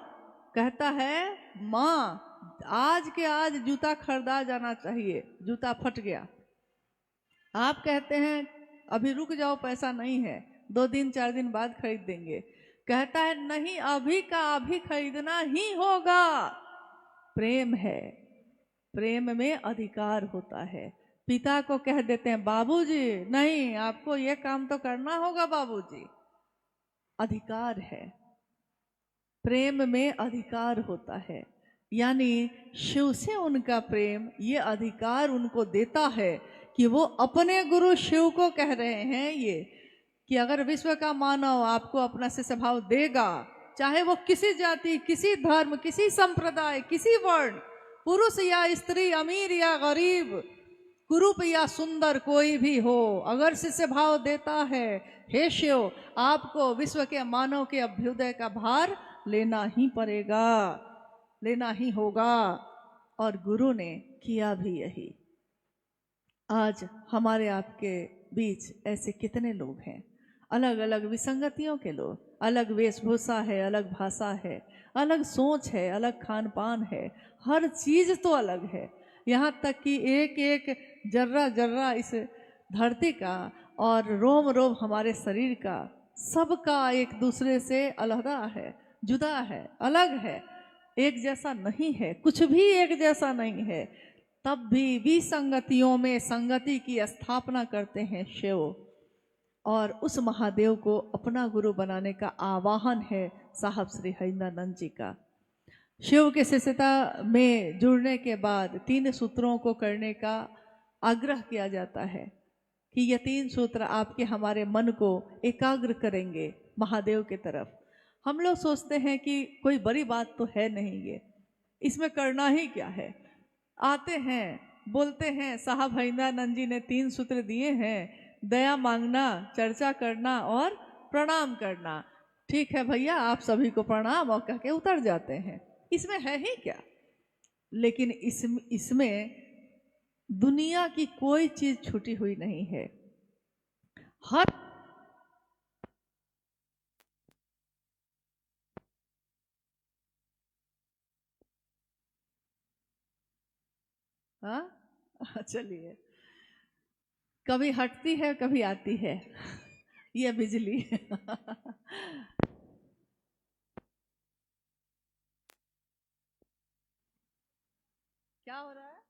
कहता है माँ आज के आज जूता खरीदा जाना चाहिए, जूता फट गया। आप कहते हैं अभी रुक जाओ, पैसा नहीं है, 2 दिन 4 दिन बाद खरीद देंगे। कहता है नहीं, अभी का अभी खरीदना ही होगा। प्रेम है, प्रेम में अधिकार होता है। पिता को कह देते हैं बाबूजी नहीं, आपको ये काम तो करना होगा बाबूजी। अधिकार है, प्रेम में अधिकार होता है। यानी शिव से उनका प्रेम ये अधिकार उनको देता है कि वो अपने गुरु शिव को कह रहे हैं ये कि अगर विश्व का मानव आपको अपना शिष्य भाव देगा, चाहे वो किसी जाति, किसी धर्म, किसी संप्रदाय, किसी वर्ण, पुरुष या स्त्री, अमीर या गरीब, कुरूप या सुंदर, कोई भी हो, अगर शिष्य भाव देता है, हे शिव आपको विश्व के मानव के अभ्युदय का भार लेना ही पड़ेगा। लेना ही होगा, और गुरु ने किया भी यही। आज हमारे आपके बीच ऐसे कितने लोग हैं, अलग अलग विसंगतियों के लोग, अलग वेशभूषा है, अलग भाषा है, अलग सोच है, अलग खान पान है, हर चीज तो अलग है। यहाँ तक कि एक एक जर्रा जर्रा इस धरती का और रोम रोम हमारे शरीर का, सबका एक दूसरे से अलहदा है, जुदा है, अलग है, एक जैसा नहीं है, कुछ भी एक जैसा नहीं है। तब भी विसंगतियों में संगति की स्थापना करते हैं शिव, और उस महादेव को अपना गुरु बनाने का आवाहन है साहब श्री हरिंद्रानंद जी का। शिव के शिष्यता में जुड़ने के बाद 3 सूत्रों को करने का आग्रह किया जाता है कि ये 3 सूत्र आपके हमारे मन को एकाग्र करेंगे महादेव की तरफ। हम लोग सोचते हैं कि कोई बड़ी बात तो है नहीं, ये इसमें करना ही क्या है। आते हैं, बोलते हैं साहब हरिंद्रानंद जी ने 3 सूत्र दिए हैं, दया मांगना, चर्चा करना और प्रणाम करना। ठीक है भैया, आप सभी को प्रणाम और कह के उतर जाते हैं, इसमें है ही क्या। लेकिन इसमें दुनिया की कोई चीज छूटी हुई नहीं है। हर हाँ चलिए, कभी हटती है कभी आती है ये बिजली क्या हो रहा है,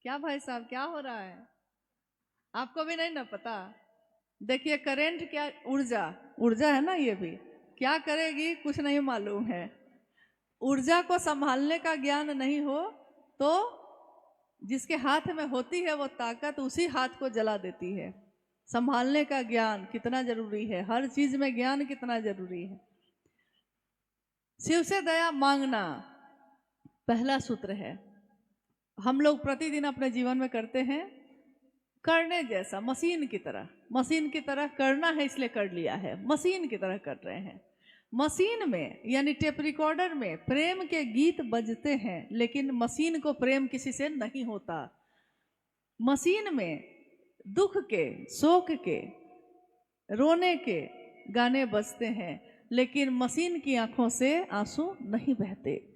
क्या भाई साहब क्या हो रहा है, आपको भी नहीं ना पता। देखिए करंट क्या, ऊर्जा, ऊर्जा है ना, ये भी क्या करेगी कुछ नहीं मालूम है। ऊर्जा को संभालने का ज्ञान नहीं हो तो जिसके हाथ में होती है वो ताकत उसी हाथ को जला देती है। संभालने का ज्ञान कितना जरूरी है, हर चीज में ज्ञान कितना जरूरी है। शिव से दया मांगना पहला सूत्र है। हम लोग प्रतिदिन अपने जीवन में करते हैं, करने जैसा, मशीन की तरह करना है इसलिए कर लिया है, मशीन की तरह कर रहे हैं। मशीन में यानी टेप रिकॉर्डर में प्रेम के गीत बजते हैं, लेकिन मशीन को प्रेम किसी से नहीं होता। मशीन में दुख के, शोक के, रोने के गाने बजते हैं, लेकिन मशीन की आंखों से आंसू नहीं बहते।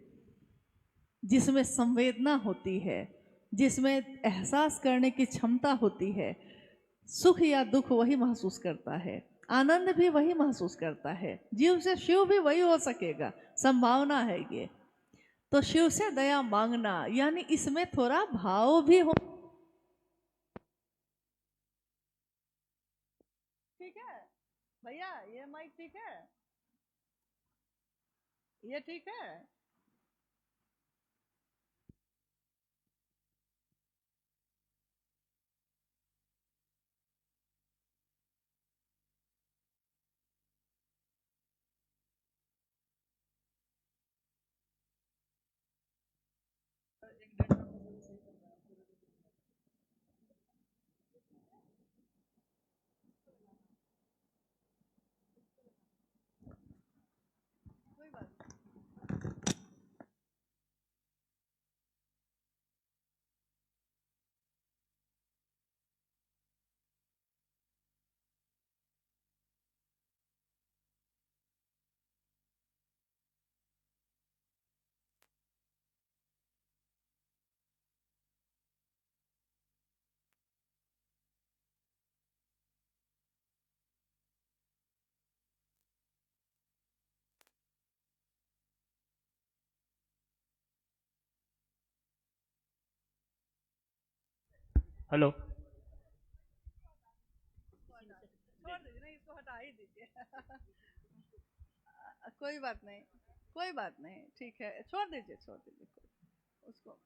जिसमें संवेदना होती है, जिसमें एहसास करने की क्षमता होती है, सुख या दुख वही महसूस करता है, आनंद भी वही महसूस करता है। जीव से शिव भी वही हो सकेगा, संभावना है ये। तो शिव से दया मांगना यानी इसमें थोड़ा भाव भी हो। ठीक है भैया, ये माइक ठीक है, ये ठीक है। कोई बात। हेलो। छोड़ दीजिए, नहीं इसको हटा ही दीजिए कोई बात नहीं, कोई बात नहीं, ठीक है, छोड़ दीजिए, छोड़ दीजिए उसको।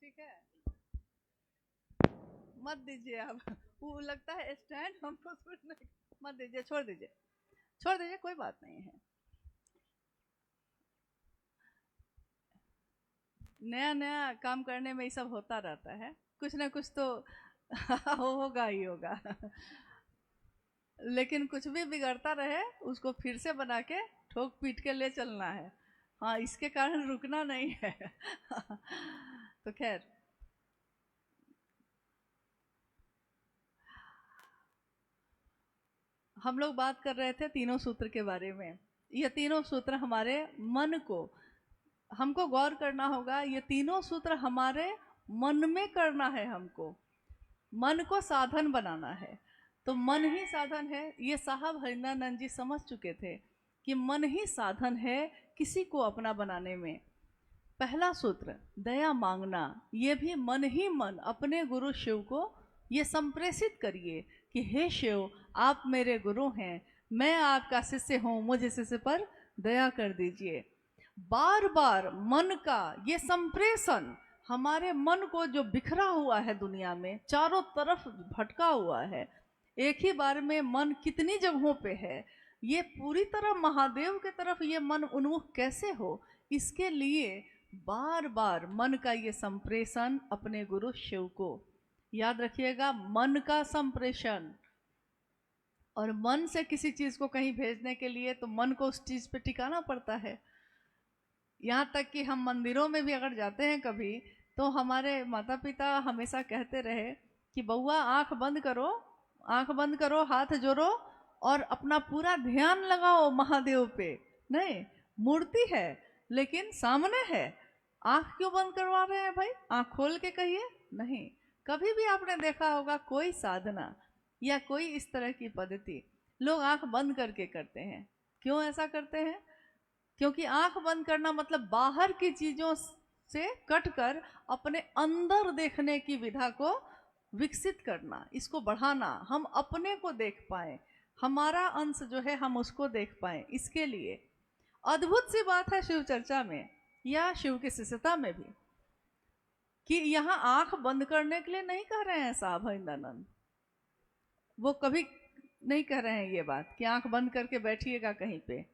ठीक है, मत दीजिए आप वो लगता है स्टैंड हमको सुनने, मत दीजिए, छोड़ दीजिए, छोड़ दीजिए, कोई बात नहीं है। नया नया काम करने में ये सब होता रहता है, कुछ ना कुछ तो होगा ही होगा। लेकिन कुछ भी बिगड़ता रहे उसको फिर से बना के ठोक पीट के ले चलना है। हाँ, इसके कारण रुकना नहीं है। तो खैर, हम लोग बात कर रहे थे तीनों सूत्र के बारे में। ये तीनों सूत्र हमारे मन को, हमको गौर करना होगा, ये तीनों सूत्र हमारे मन में करना है, हमको मन को साधन बनाना है। तो मन ही साधन है, ये साहब हरिंद्रानंद जी समझ चुके थे कि मन ही साधन है किसी को अपना बनाने में। पहला सूत्र दया मांगना, ये भी मन ही मन अपने गुरु शिव को ये संप्रेषित करिए कि हे शिव, आप मेरे गुरु हैं, मैं आपका शिष्य हूँ, मुझे शिष्य पर दया कर दीजिए। बार बार मन का ये संप्रेषण, हमारे मन को जो बिखरा हुआ है दुनिया में, चारों तरफ भटका हुआ है, एक ही बार में मन कितनी जगहों पे है, ये पूरी तरह महादेव के तरफ ये मन उन्मुख कैसे हो, इसके लिए बार बार मन का ये संप्रेषण अपने गुरु शिव को, याद रखिएगा, मन का संप्रेषण। और मन से किसी चीज को कहीं भेजने के लिए तो मन को उस चीज पे टिकाना पड़ता है। यहाँ तक कि हम मंदिरों में भी अगर जाते हैं कभी, तो हमारे माता पिता हमेशा कहते रहे कि बउआ आंख बंद करो, आंख बंद करो, हाथ जोड़ो और अपना पूरा ध्यान लगाओ महादेव पे। नहीं, मूर्ति है लेकिन सामने है, आंख क्यों बंद करवा रहे हैं भाई, आंख खोल के कहिए। नहीं, कभी भी आपने देखा होगा कोई साधना या कोई इस तरह की पद्धति लोग आंख बंद करके करते हैं। क्यों ऐसा करते हैं? क्योंकि आंख बंद करना मतलब बाहर की चीजों से कटकर अपने अंदर देखने की विधा को विकसित करना, इसको बढ़ाना, हम अपने को देख पाए, हमारा अंश जो है हम उसको देख पाए। इसके लिए अद्भुत सी बात है शिव चर्चा में या शिव की शिष्यता में भी कि यहाँ आंख बंद करने के लिए नहीं कह रहे हैं साहब हरिंद्रानंद, वो कभी नहीं कह रहे हैं ये बात कि आंख बंद करके बैठिएगा कहीं पे।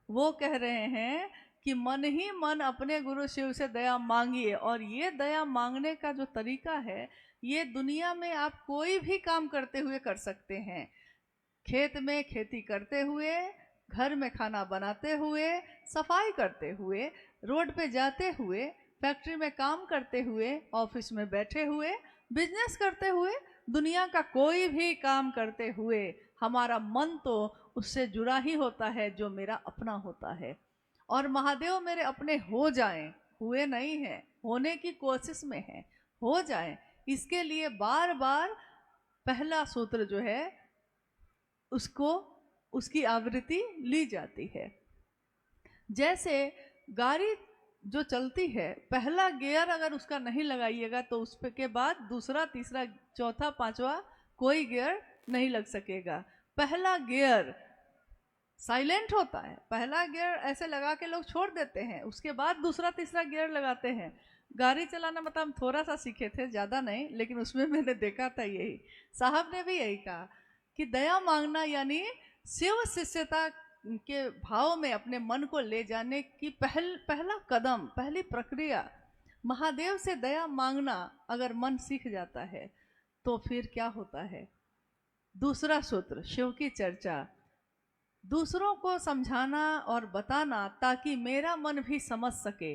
वो कह रहे हैं कि मन ही मन अपने गुरु शिव से दया मांगिए। और ये दया मांगने का जो तरीका है, ये दुनिया में आप कोई भी काम करते हुए कर सकते हैं। खेत में खेती करते हुए, घर में खाना बनाते हुए, सफाई करते हुए, रोड पे जाते हुए, फैक्ट्री में काम करते हुए, ऑफिस में बैठे हुए, बिजनेस करते हुए, दुनिया का कोई भी काम करते हुए हमारा मन तो उससे जुड़ा ही होता है जो मेरा अपना होता है। और महादेव मेरे अपने हो जाएं, हुए नहीं हैं, होने की कोशिश में है, हो जाएं, इसके लिए बार बार पहला सूत्र जो है उसको, उसकी आवृत्ति ली जाती है। जैसे गाड़ी जो चलती है, पहला गियर अगर उसका नहीं लगाइएगा तो उसके बाद दूसरा, तीसरा, चौथा, पांचवा कोई गियर नहीं लग सकेगा। पहला गियर साइलेंट होता है, पहला गियर ऐसे लगा के लोग छोड़ देते हैं, उसके बाद दूसरा तीसरा गियर लगाते हैं। गाड़ी चलाना मतलब हम थोड़ा सा सीखे थे, ज़्यादा नहीं, लेकिन उसमें मैंने देखा था यही, साहब ने भी यही कहा कि दया मांगना यानी शिव शिष्यता के भाव में अपने मन को ले जाने की पहला कदम, पहली प्रक्रिया महादेव से दया मांगना। अगर मन सीख जाता है तो फिर क्या होता है? दूसरा सूत्र शिव की चर्चा, दूसरों को समझाना और बताना ताकि मेरा मन भी समझ सके।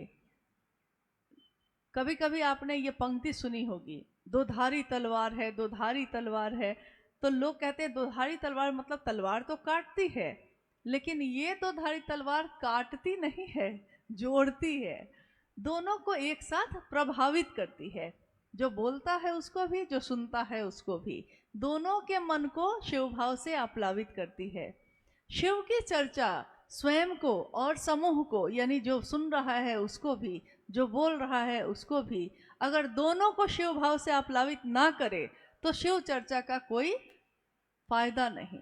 कभी कभी आपने ये पंक्ति सुनी होगी, दो धारी तलवार है, दो धारी तलवार है। तो लोग कहते हैं दो धारी तलवार मतलब तलवार तो काटती है, लेकिन ये दो धारी तलवार काटती नहीं है, जोड़ती है, दोनों को एक साथ प्रभावित करती है, जो बोलता है उसको भी, जो सुनता है उसको भी, दोनों के मन को शिव भाव से आप्लावित करती है। शिव की चर्चा स्वयं को और समूह को, यानी जो सुन रहा है उसको भी, जो बोल रहा है उसको भी, अगर दोनों को शिव भाव से आप्लावित ना करे तो शिव चर्चा का कोई फायदा नहीं।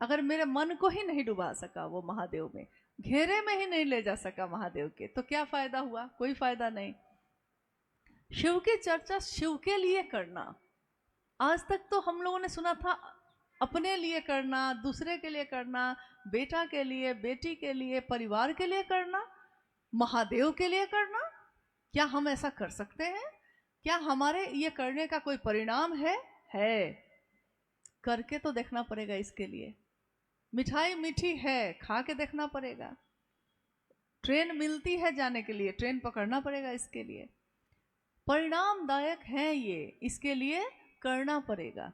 अगर मेरे मन को ही नहीं डुबा सका वो महादेव में, घेरे में ही नहीं ले जा सका महादेव के, तो क्या फायदा हुआ? कोई फायदा नहीं। शिव की चर्चा शिव के लिए करना, आज तक तो हम लोगों ने सुना था अपने लिए करना, दूसरे के लिए करना, बेटा के लिए, बेटी के लिए, परिवार के लिए करना, महादेव के लिए करना। क्या हम ऐसा कर सकते हैं? क्या हमारे ये करने का कोई परिणाम है? करके तो देखना पड़ेगा इसके लिए। मिठाई मीठी है, खा के देखना पड़ेगा। ट्रेन मिलती है जाने के लिए, ट्रेन पकड़ना पड़ेगा इसके लिए। परिणामदायक है ये, इसके लिए करना पड़ेगा।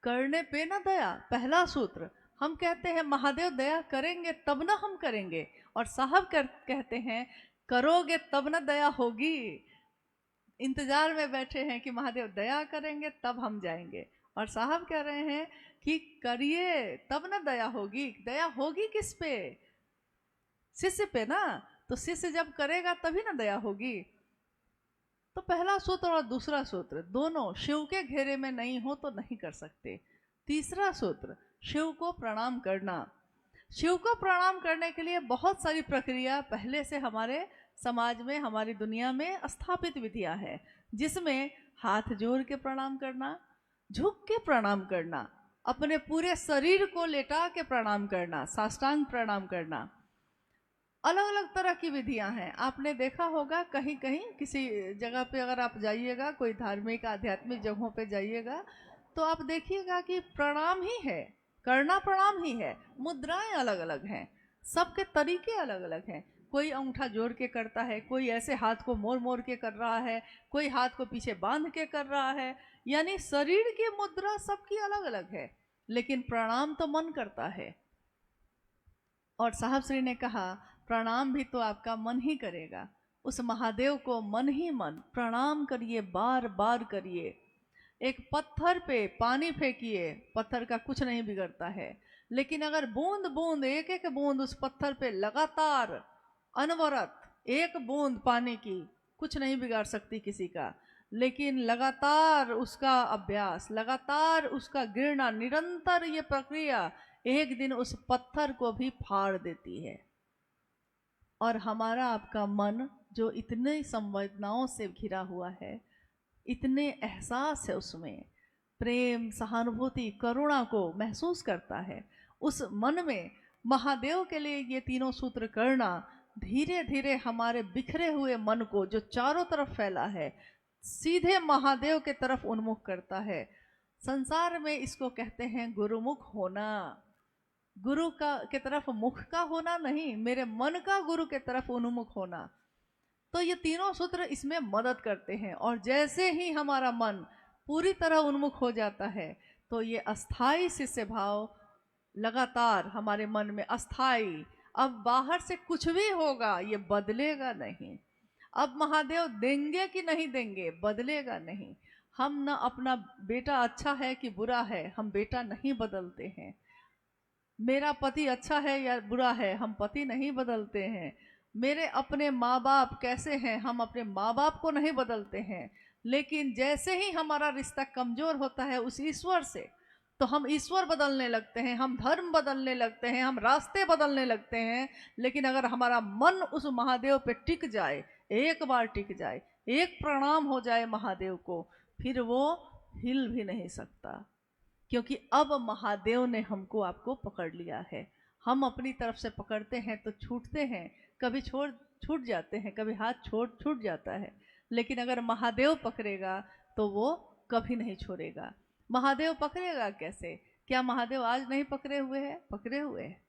करने पे ना दया, पहला सूत्र। हम कहते हैं महादेव दया करेंगे तब ना हम करेंगे, और साहब कहते हैं करोगे तब ना दया होगी। इंतजार में बैठे हैं कि महादेव दया करेंगे तब हम जाएंगे, और साहब कह रहे हैं कि करिए तब ना दया होगी। दया होगी किस पे? शिष्य पे ना। तो शिष्य जब करेगा तभी ना दया होगी। तो पहला सूत्र और दूसरा सूत्र दोनों शिव के घेरे में नहीं हो तो नहीं कर सकते। तीसरा सूत्र, शिव को प्रणाम करना। शिव को प्रणाम करने के लिए बहुत सारी प्रक्रिया पहले से हमारे समाज में, हमारी दुनिया में स्थापित विधियां हैं, जिसमें हाथ जोड़ के प्रणाम करना, झुक के प्रणाम करना, अपने पूरे शरीर को लेटा के प्रणाम करना, साष्टांग प्रणाम करना। अलग अलग तरह की विधियां हैं। आपने देखा होगा कहीं कहीं किसी जगह पे अगर आप जाइएगा, कोई धार्मिक आध्यात्मिक जगहों पे जाइएगा, तो आप देखिएगा कि प्रणाम ही है, करना प्रणाम ही है। मुद्राएं अलग अलग हैं, सबके तरीके अलग अलग हैं। कोई अंगूठा जोड़ के करता है, कोई ऐसे हाथ को मोड़ मोड़ के कर रहा है, कोई हाथ को पीछे बांध के कर रहा है। यानी शरीर की मुद्रा सबकी अलग अलग है, लेकिन प्रणाम तो मन करता है। और साहब श्री ने कहा प्रणाम भी तो आपका मन ही करेगा। उस महादेव को मन ही मन प्रणाम करिए, बार बार करिए। एक पत्थर पे पानी फेंकिए, पत्थर का कुछ नहीं बिगड़ता है, लेकिन अगर बूंद बूंद, एक एक बूंद उस पत्थर पे लगातार अनवरत, एक बूंद पानी की कुछ नहीं बिगाड़ सकती किसी का, लेकिन लगातार उसका अभ्यास, लगातार उसका गिरना, निरंतर ये प्रक्रिया एक दिन उस पत्थर को भी फाड़ देती है। और हमारा आपका मन जो इतने संवेदनाओं से घिरा हुआ है, इतने एहसास है उसमें, प्रेम, सहानुभूति, करुणा को महसूस करता है, उस मन में महादेव के लिए ये तीनों सूत्र करना धीरे धीरे हमारे बिखरे हुए मन को, जो चारों तरफ फैला है, सीधे महादेव के तरफ उन्मुख करता है। संसार में इसको कहते हैं गुरुमुख होना। गुरु का के तरफ मुख का होना नहीं, मेरे मन का गुरु के तरफ उन्मुख होना। तो ये तीनों सूत्र इसमें मदद करते हैं। और जैसे ही हमारा मन पूरी तरह उन्मुख हो जाता है, तो ये अस्थाई शिष्य भाव लगातार हमारे मन में अस्थाई। अब बाहर से कुछ भी होगा ये बदलेगा नहीं। अब महादेव देंगे कि नहीं देंगे, बदलेगा नहीं। हम ना अपना बेटा अच्छा है कि बुरा है, हम बेटा नहीं बदलते हैं। मेरा पति अच्छा है या बुरा है, हम पति नहीं बदलते हैं। मेरे अपने माँ बाप कैसे हैं, हम अपने माँ बाप को नहीं बदलते हैं। लेकिन जैसे ही हमारा रिश्ता कमजोर होता है उस ईश्वर से, तो हम ईश्वर बदलने लगते हैं, हम धर्म बदलने लगते हैं, हम रास्ते बदलने लगते हैं। लेकिन अगर हमारा मन उस महादेव पे टिक जाए, एक बार टिक जाए, एक प्रणाम हो जाए महादेव को, फिर वो हिल भी नहीं सकता। क्योंकि अब महादेव ने हमको आपको पकड़ लिया है। हम अपनी तरफ से पकड़ते हैं तो छूटते हैं, कभी छूट जाते हैं, कभी हाथ छूट जाता है। लेकिन अगर महादेव पकड़ेगा तो वो कभी नहीं छोड़ेगा। महादेव पकड़ेगा कैसे? क्या महादेव आज नहीं पकड़े हुए हैं? पकड़े हुए हैं।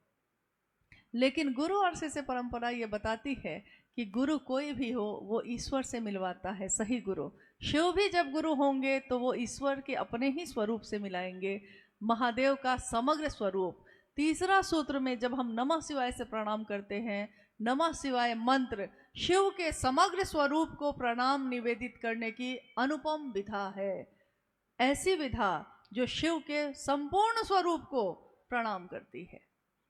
लेकिन गुरु और शिष्य परंपरा ये बताती है कि गुरु कोई भी हो वो ईश्वर से मिलवाता है, सही गुरु। शिव भी जब गुरु होंगे तो वो ईश्वर के अपने ही स्वरूप से मिलाएंगे, महादेव का समग्र स्वरूप। तीसरा सूत्र में जब हम नमः शिवाय से प्रणाम करते हैं, नमः शिवाय मंत्र शिव के समग्र स्वरूप को प्रणाम निवेदित करने की अनुपम विधा है। ऐसी विधा जो शिव के संपूर्ण स्वरूप को प्रणाम करती है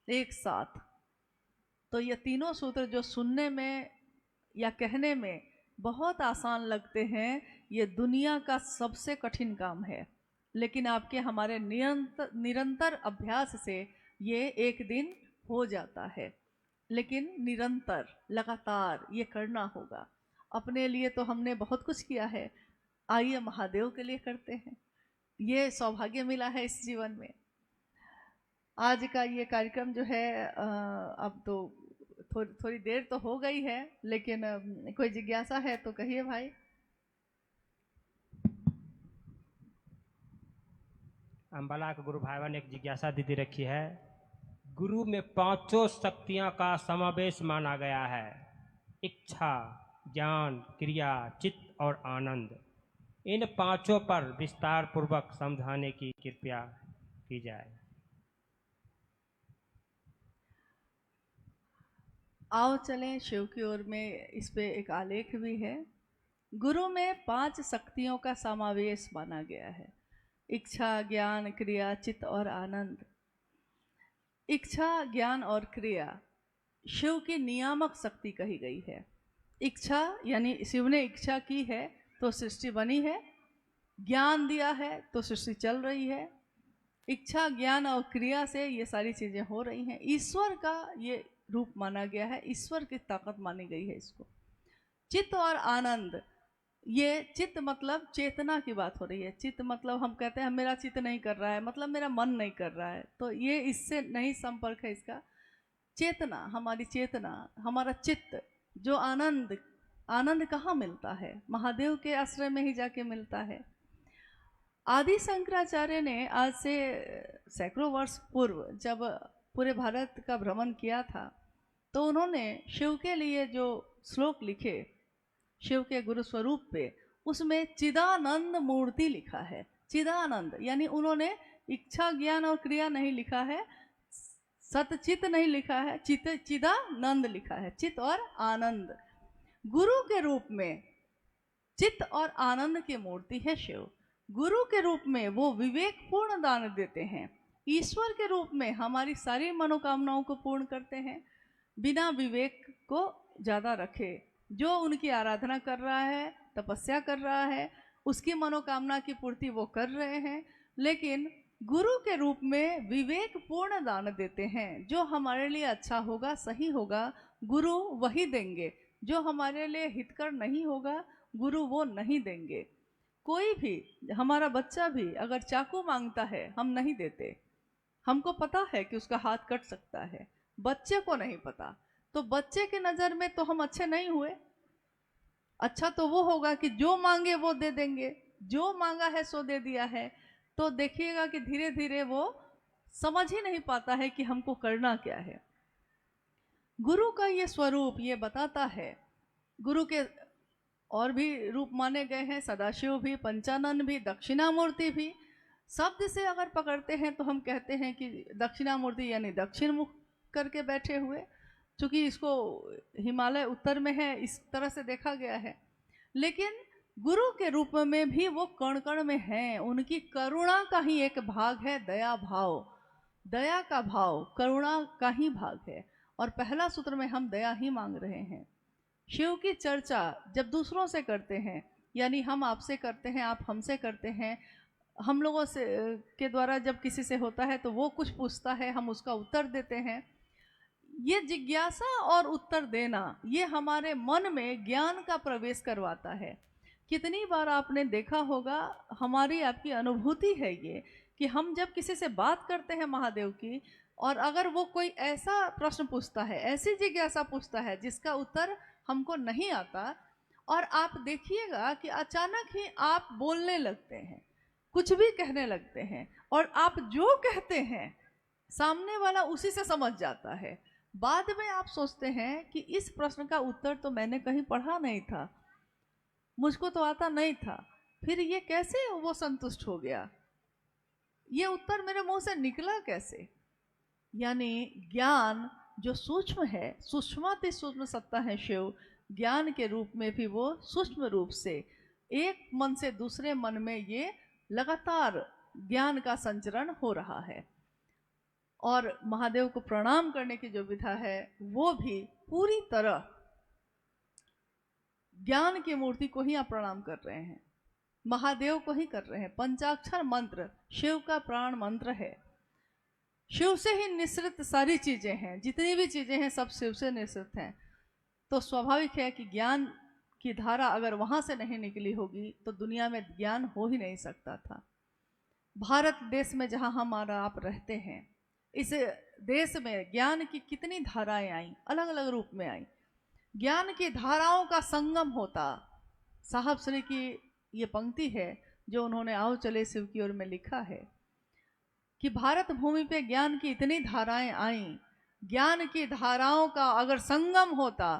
एक साथ। तो ये तीनों सूत्र जो सुनने में या कहने में बहुत आसान लगते हैं, ये दुनिया का सबसे कठिन काम है। लेकिन आपके हमारे निरंतर अभ्यास से ये एक दिन हो जाता है। लेकिन निरंतर लगातार ये करना होगा। अपने लिए तो हमने बहुत कुछ किया है, आइए महादेव के लिए करते हैं। ये सौभाग्य मिला है इस जीवन में। आज का ये कार्यक्रम जो है अब तो थोड़ी देर तो हो गई है, लेकिन कोई जिज्ञासा है तो कहिए भाई। अम्बाला के गुरु भाईवान ने एक जिज्ञासा दीदी रखी है। गुरु में पांचों शक्तियां का समावेश माना गया है, इच्छा, ज्ञान, क्रिया, चित्त और आनंद। इन पांचों पर विस्तार पूर्वक समझाने की कृपया की जाए। आओ चलें शिव की ओर में। इस पे एक आलेख भी है। गुरु में 5 शक्तियों का समावेश माना गया है, इच्छा, ज्ञान, क्रिया, चित्त और आनंद। इच्छा, ज्ञान और क्रिया शिव की नियामक शक्ति कही गई है। इच्छा यानी शिव ने इच्छा की है तो सृष्टि बनी है, ज्ञान दिया है तो सृष्टि चल रही है। इच्छा, ज्ञान और क्रिया से ये सारी चीज़ें हो रही हैं। ईश्वर का ये रूप माना गया है, ईश्वर की ताकत मानी गई है इसको। चित्त और आनंद, ये चित्त मतलब चेतना की बात हो रही है। चित्त मतलब हम कहते हैं मेरा चित्त नहीं कर रहा है, मतलब मेरा मन नहीं कर रहा है, तो ये इससे नहीं संपर्क है इसका। चेतना, हमारी चेतना, हमारा चित्त, जो आनंद, आनंद कहाँ मिलता है? महादेव के आश्रय में ही जाके मिलता है। आदि शंकराचार्य ने आज से सैकड़ों वर्ष पूर्व जब पूरे भारत का भ्रमण किया था, तो उन्होंने शिव के लिए जो श्लोक लिखे शिव के गुरु स्वरूप पे, उसमें चिदानंद मूर्ति लिखा है। चिदानंद यानी उन्होंने इच्छा, ज्ञान और क्रिया नहीं लिखा है, सतचित नहीं लिखा है, चिदानंद लिखा है, चित्त और आनंद। गुरु के रूप में चित्त और आनंद की मूर्ति है शिव। गुरु के रूप में वो विवेकपूर्ण दान देते हैं। ईश्वर के रूप में हमारी सारी मनोकामनाओं को पूर्ण करते हैं, बिना विवेक को ज़्यादा रखे। जो उनकी आराधना कर रहा है, तपस्या कर रहा है, उसकी मनोकामना की पूर्ति वो कर रहे हैं, लेकिन गुरु के रूप में विवेकपूर्ण दान देते हैं। जो हमारे लिए अच्छा होगा, सही होगा, गुरु वही देंगे। जो हमारे लिए हितकर नहीं होगा, गुरु वो नहीं देंगे। कोई भी, हमारा बच्चा भी अगर चाकू मांगता है, हम नहीं देते। हमको पता है कि उसका हाथ कट सकता है, बच्चे को नहीं पता। तो बच्चे के नज़र में तो हम अच्छे नहीं हुए। अच्छा तो वो होगा कि जो मांगे वो दे देंगे, जो मांगा है सो दे दिया है। तो देखिएगा कि धीरे धीरे वो समझ ही नहीं पाता है कि हमको करना क्या है। गुरु का ये स्वरूप ये बताता है। गुरु के और भी रूप माने गए हैं, सदाशिव भी, पंचानन भी, दक्षिणामूर्ति भी। शब्द से अगर पकड़ते हैं तो हम कहते हैं कि दक्षिणामूर्ति यानी दक्षिण मुख करके बैठे हुए, चूँकि इसको हिमालय उत्तर में है, इस तरह से देखा गया है। लेकिन गुरु के रूप में भी वो कण कण में हैं। उनकी करुणा का ही एक भाग है दया भाव। दया का भाव करुणा का ही भाग है, और पहला सूत्र में हम दया ही मांग रहे हैं। शिव की चर्चा जब दूसरों से करते हैं, यानी हम आपसे करते हैं, आप हमसे करते हैं, हम लोगों से के द्वारा जब किसी से होता है तो वो कुछ पूछता है, हम उसका उत्तर देते हैं। ये जिज्ञासा और उत्तर देना, ये हमारे मन में ज्ञान का प्रवेश करवाता है। कितनी बार आपने देखा होगा, हमारी आपकी अनुभूति है ये, कि हम जब किसी से बात करते हैं महादेव की, और अगर वो कोई ऐसा प्रश्न पूछता है, ऐसी जिज्ञासा पूछता है जिसका उत्तर हमको नहीं आता, और आप देखिएगा कि अचानक ही आप बोलने लगते हैं, कुछ भी कहने लगते हैं, और आप जो कहते हैं सामने वाला उसी से समझ जाता है। बाद में आप सोचते हैं कि इस प्रश्न का उत्तर तो मैंने कहीं पढ़ा नहीं था, मुझको तो आता नहीं था, फिर ये कैसे वो संतुष्ट हो गया, ये उत्तर मेरे मुंह से निकला कैसे। यानी ज्ञान जो सूक्ष्म है, सूक्ष्माति सूक्ष्म सत्ता है शिव, ज्ञान के रूप में भी वो सूक्ष्म रूप से एक मन से दूसरे मन में ये लगातार ज्ञान का संचरण हो रहा है। और महादेव को प्रणाम करने की जो विधा है वो भी पूरी तरह ज्ञान की मूर्ति को ही आप प्रणाम कर रहे हैं, महादेव को ही कर रहे हैं। पंचाक्षर मंत्र शिव का प्राण मंत्र है। शिव से ही निश्रित सारी चीजें हैं, जितनी भी चीजें हैं सब शिव से निश्रित हैं। तो स्वाभाविक है कि ज्ञान की धारा अगर वहां से नहीं निकली होगी तो दुनिया में ज्ञान हो ही नहीं सकता था। भारत देश में जहाँ हम और आप रहते हैं, इस देश में ज्ञान की कितनी धाराएं आई, अलग अलग रूप में आई। ज्ञान की धाराओं का संगम होता। साहब श्री की ये पंक्ति है जो उन्होंने आओ चले शिव की ओर में लिखा है कि भारत भूमि पे ज्ञान की इतनी धाराएं आई, ज्ञान की धाराओं का अगर संगम होता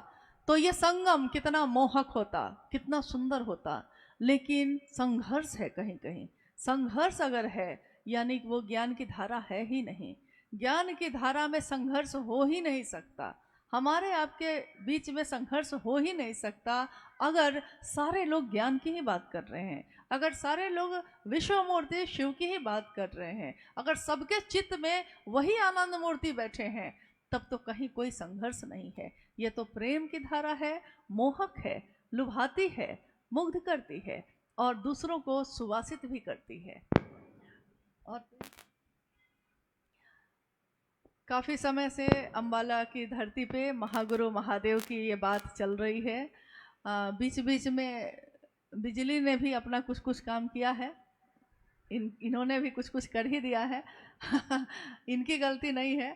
तो ये संगम कितना मोहक होता, कितना सुंदर होता। लेकिन संघर्ष है, कहीं कहीं संघर्ष अगर है यानी कि वो ज्ञान की धारा है ही नहीं। ज्ञान की धारा में संघर्ष हो ही नहीं सकता, हमारे आपके बीच में संघर्ष हो ही नहीं सकता अगर सारे लोग ज्ञान की ही बात कर रहे हैं, अगर सारे लोग विश्व मूर्ति शिव की ही बात कर रहे हैं, अगर सबके चित्त में वही आनंद मूर्ति बैठे हैं, तब तो कहीं कोई संघर्ष नहीं है। ये तो प्रेम की धारा है, मोहक है, लुभाती है, मुग्ध करती है और दूसरों को सुवासित भी करती है। और काफ़ी समय से अम्बाला की धरती पे महागुरु महादेव की ये बात चल रही है। बीच बीच में बिजली ने भी अपना कुछ कुछ काम किया है, इन्होंने भी कुछ कुछ कर ही दिया है इनकी गलती नहीं है।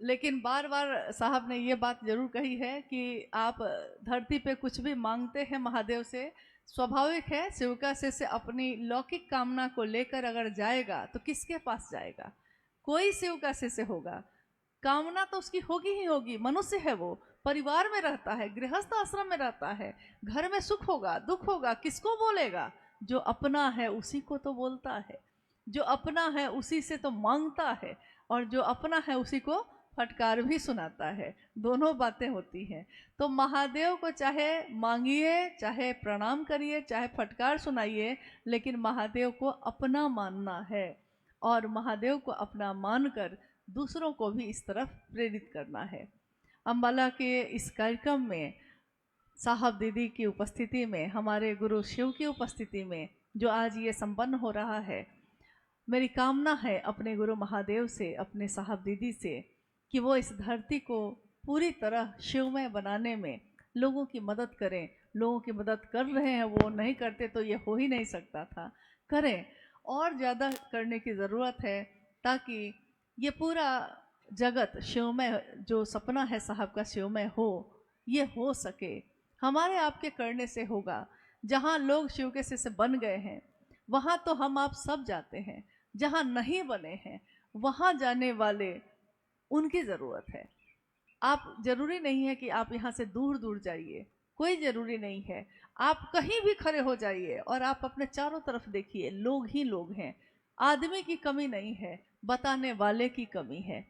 लेकिन बार बार साहब ने ये बात जरूर कही है कि आप धरती पे कुछ भी मांगते हैं महादेव से, स्वाभाविक है शिव का शिष्य अपनी लौकिक कामना को लेकर अगर जाएगा तो किसके पास जाएगा? कोई शिव का शिष्य होगा, कामना तो उसकी होगी ही होगी। मनुष्य है, वो परिवार में रहता है, गृहस्थ आश्रम में रहता है, घर में सुख होगा दुख होगा, किसको बोलेगा? जो अपना है उसी को तो बोलता है, जो अपना है उसी से तो मांगता है, और जो अपना है उसी को फटकार भी सुनाता है। दोनों बातें होती हैं। तो महादेव को चाहे मांगिए, चाहे प्रणाम करिए, चाहे फटकार सुनाइए, लेकिन महादेव को अपना मानना है और महादेव को अपना मानकर दूसरों को भी इस तरफ प्रेरित करना है। अम्बाला के इस कार्यक्रम में साहब दीदी की उपस्थिति में, हमारे गुरु शिव की उपस्थिति में जो आज ये संपन्न हो रहा है, मेरी कामना है अपने गुरु महादेव से, अपने साहब दीदी से, कि वो इस धरती को पूरी तरह शिवमय बनाने में लोगों की मदद करें। लोगों की मदद कर रहे हैं, वो नहीं करते तो ये हो ही नहीं सकता था। करें, और ज़्यादा करने की ज़रूरत है ताकि ये पूरा जगत शिवमय, जो सपना है साहब का शिवमय हो, ये हो सके। हमारे आपके करने से होगा। जहाँ लोग शिव के शिष्य बन गए हैं वहाँ तो हम आप सब जाते हैं, जहाँ नहीं बने हैं वहाँ जाने वाले उनकी ज़रूरत है। आप ज़रूरी नहीं है कि आप यहाँ से दूर दूर जाइए, कोई ज़रूरी नहीं है। आप कहीं भी खड़े हो जाइए और आप अपने चारों तरफ देखिए, लोग ही लोग हैं। आदमी की कमी नहीं है, बताने वाले की कमी है।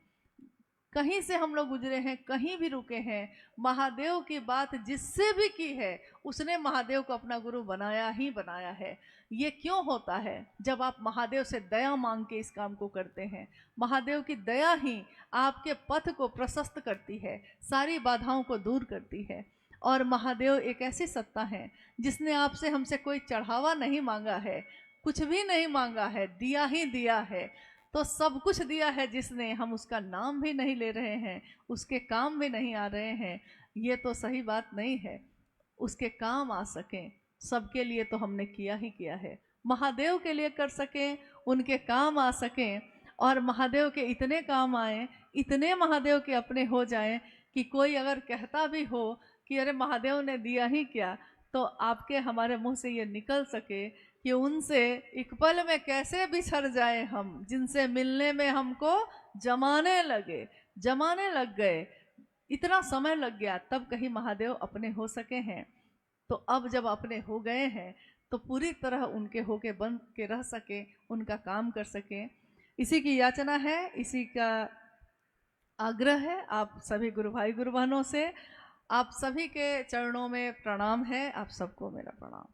कहीं से हम लोग गुजरे हैं, कहीं भी रुके हैं, महादेव की बात जिससे भी की है उसने महादेव को अपना गुरु बनाया ही बनाया है। ये क्यों होता है? जब आप महादेव से दया मांग के इस काम को करते हैं। महादेव की दया ही आपके पथ को प्रशस्त करती है, सारी बाधाओं को दूर करती है। और महादेव एक ऐसी सत्ता है जिसने आपसे हमसे कोई चढ़ावा नहीं मांगा है, कुछ भी नहीं मांगा है, दिया ही दिया है। तो सब कुछ दिया है जिसने, हम उसका नाम भी नहीं ले रहे हैं, उसके काम भी नहीं आ रहे हैं, ये तो सही बात नहीं है। उसके काम आ सकें, सबके लिए तो हमने किया ही किया है। महादेव के लिए कर सकें, उनके काम आ सकें, और महादेव के इतने काम आए, इतने महादेव के अपने हो जाएं कि कोई अगर कहता भी हो कि अरे महादेव ने दिया ही क्या, तो आपके हमारे मुंह से ये निकल सके कि उनसे एक पल में कैसे बिछड़ जाए हम, जिनसे मिलने में हमको जमाने लग गए, इतना समय लग गया, तब कहीं महादेव अपने हो सके हैं। तो अब जब अपने हो गए हैं तो पूरी तरह उनके होके बन के रह सके, उनका काम कर सके, इसी की याचना है, इसी का आग्रह है आप सभी गुरु भाई गुरु बहनों से। आप सभी के चरणों में प्रणाम है, आप सबको मेरा प्रणाम।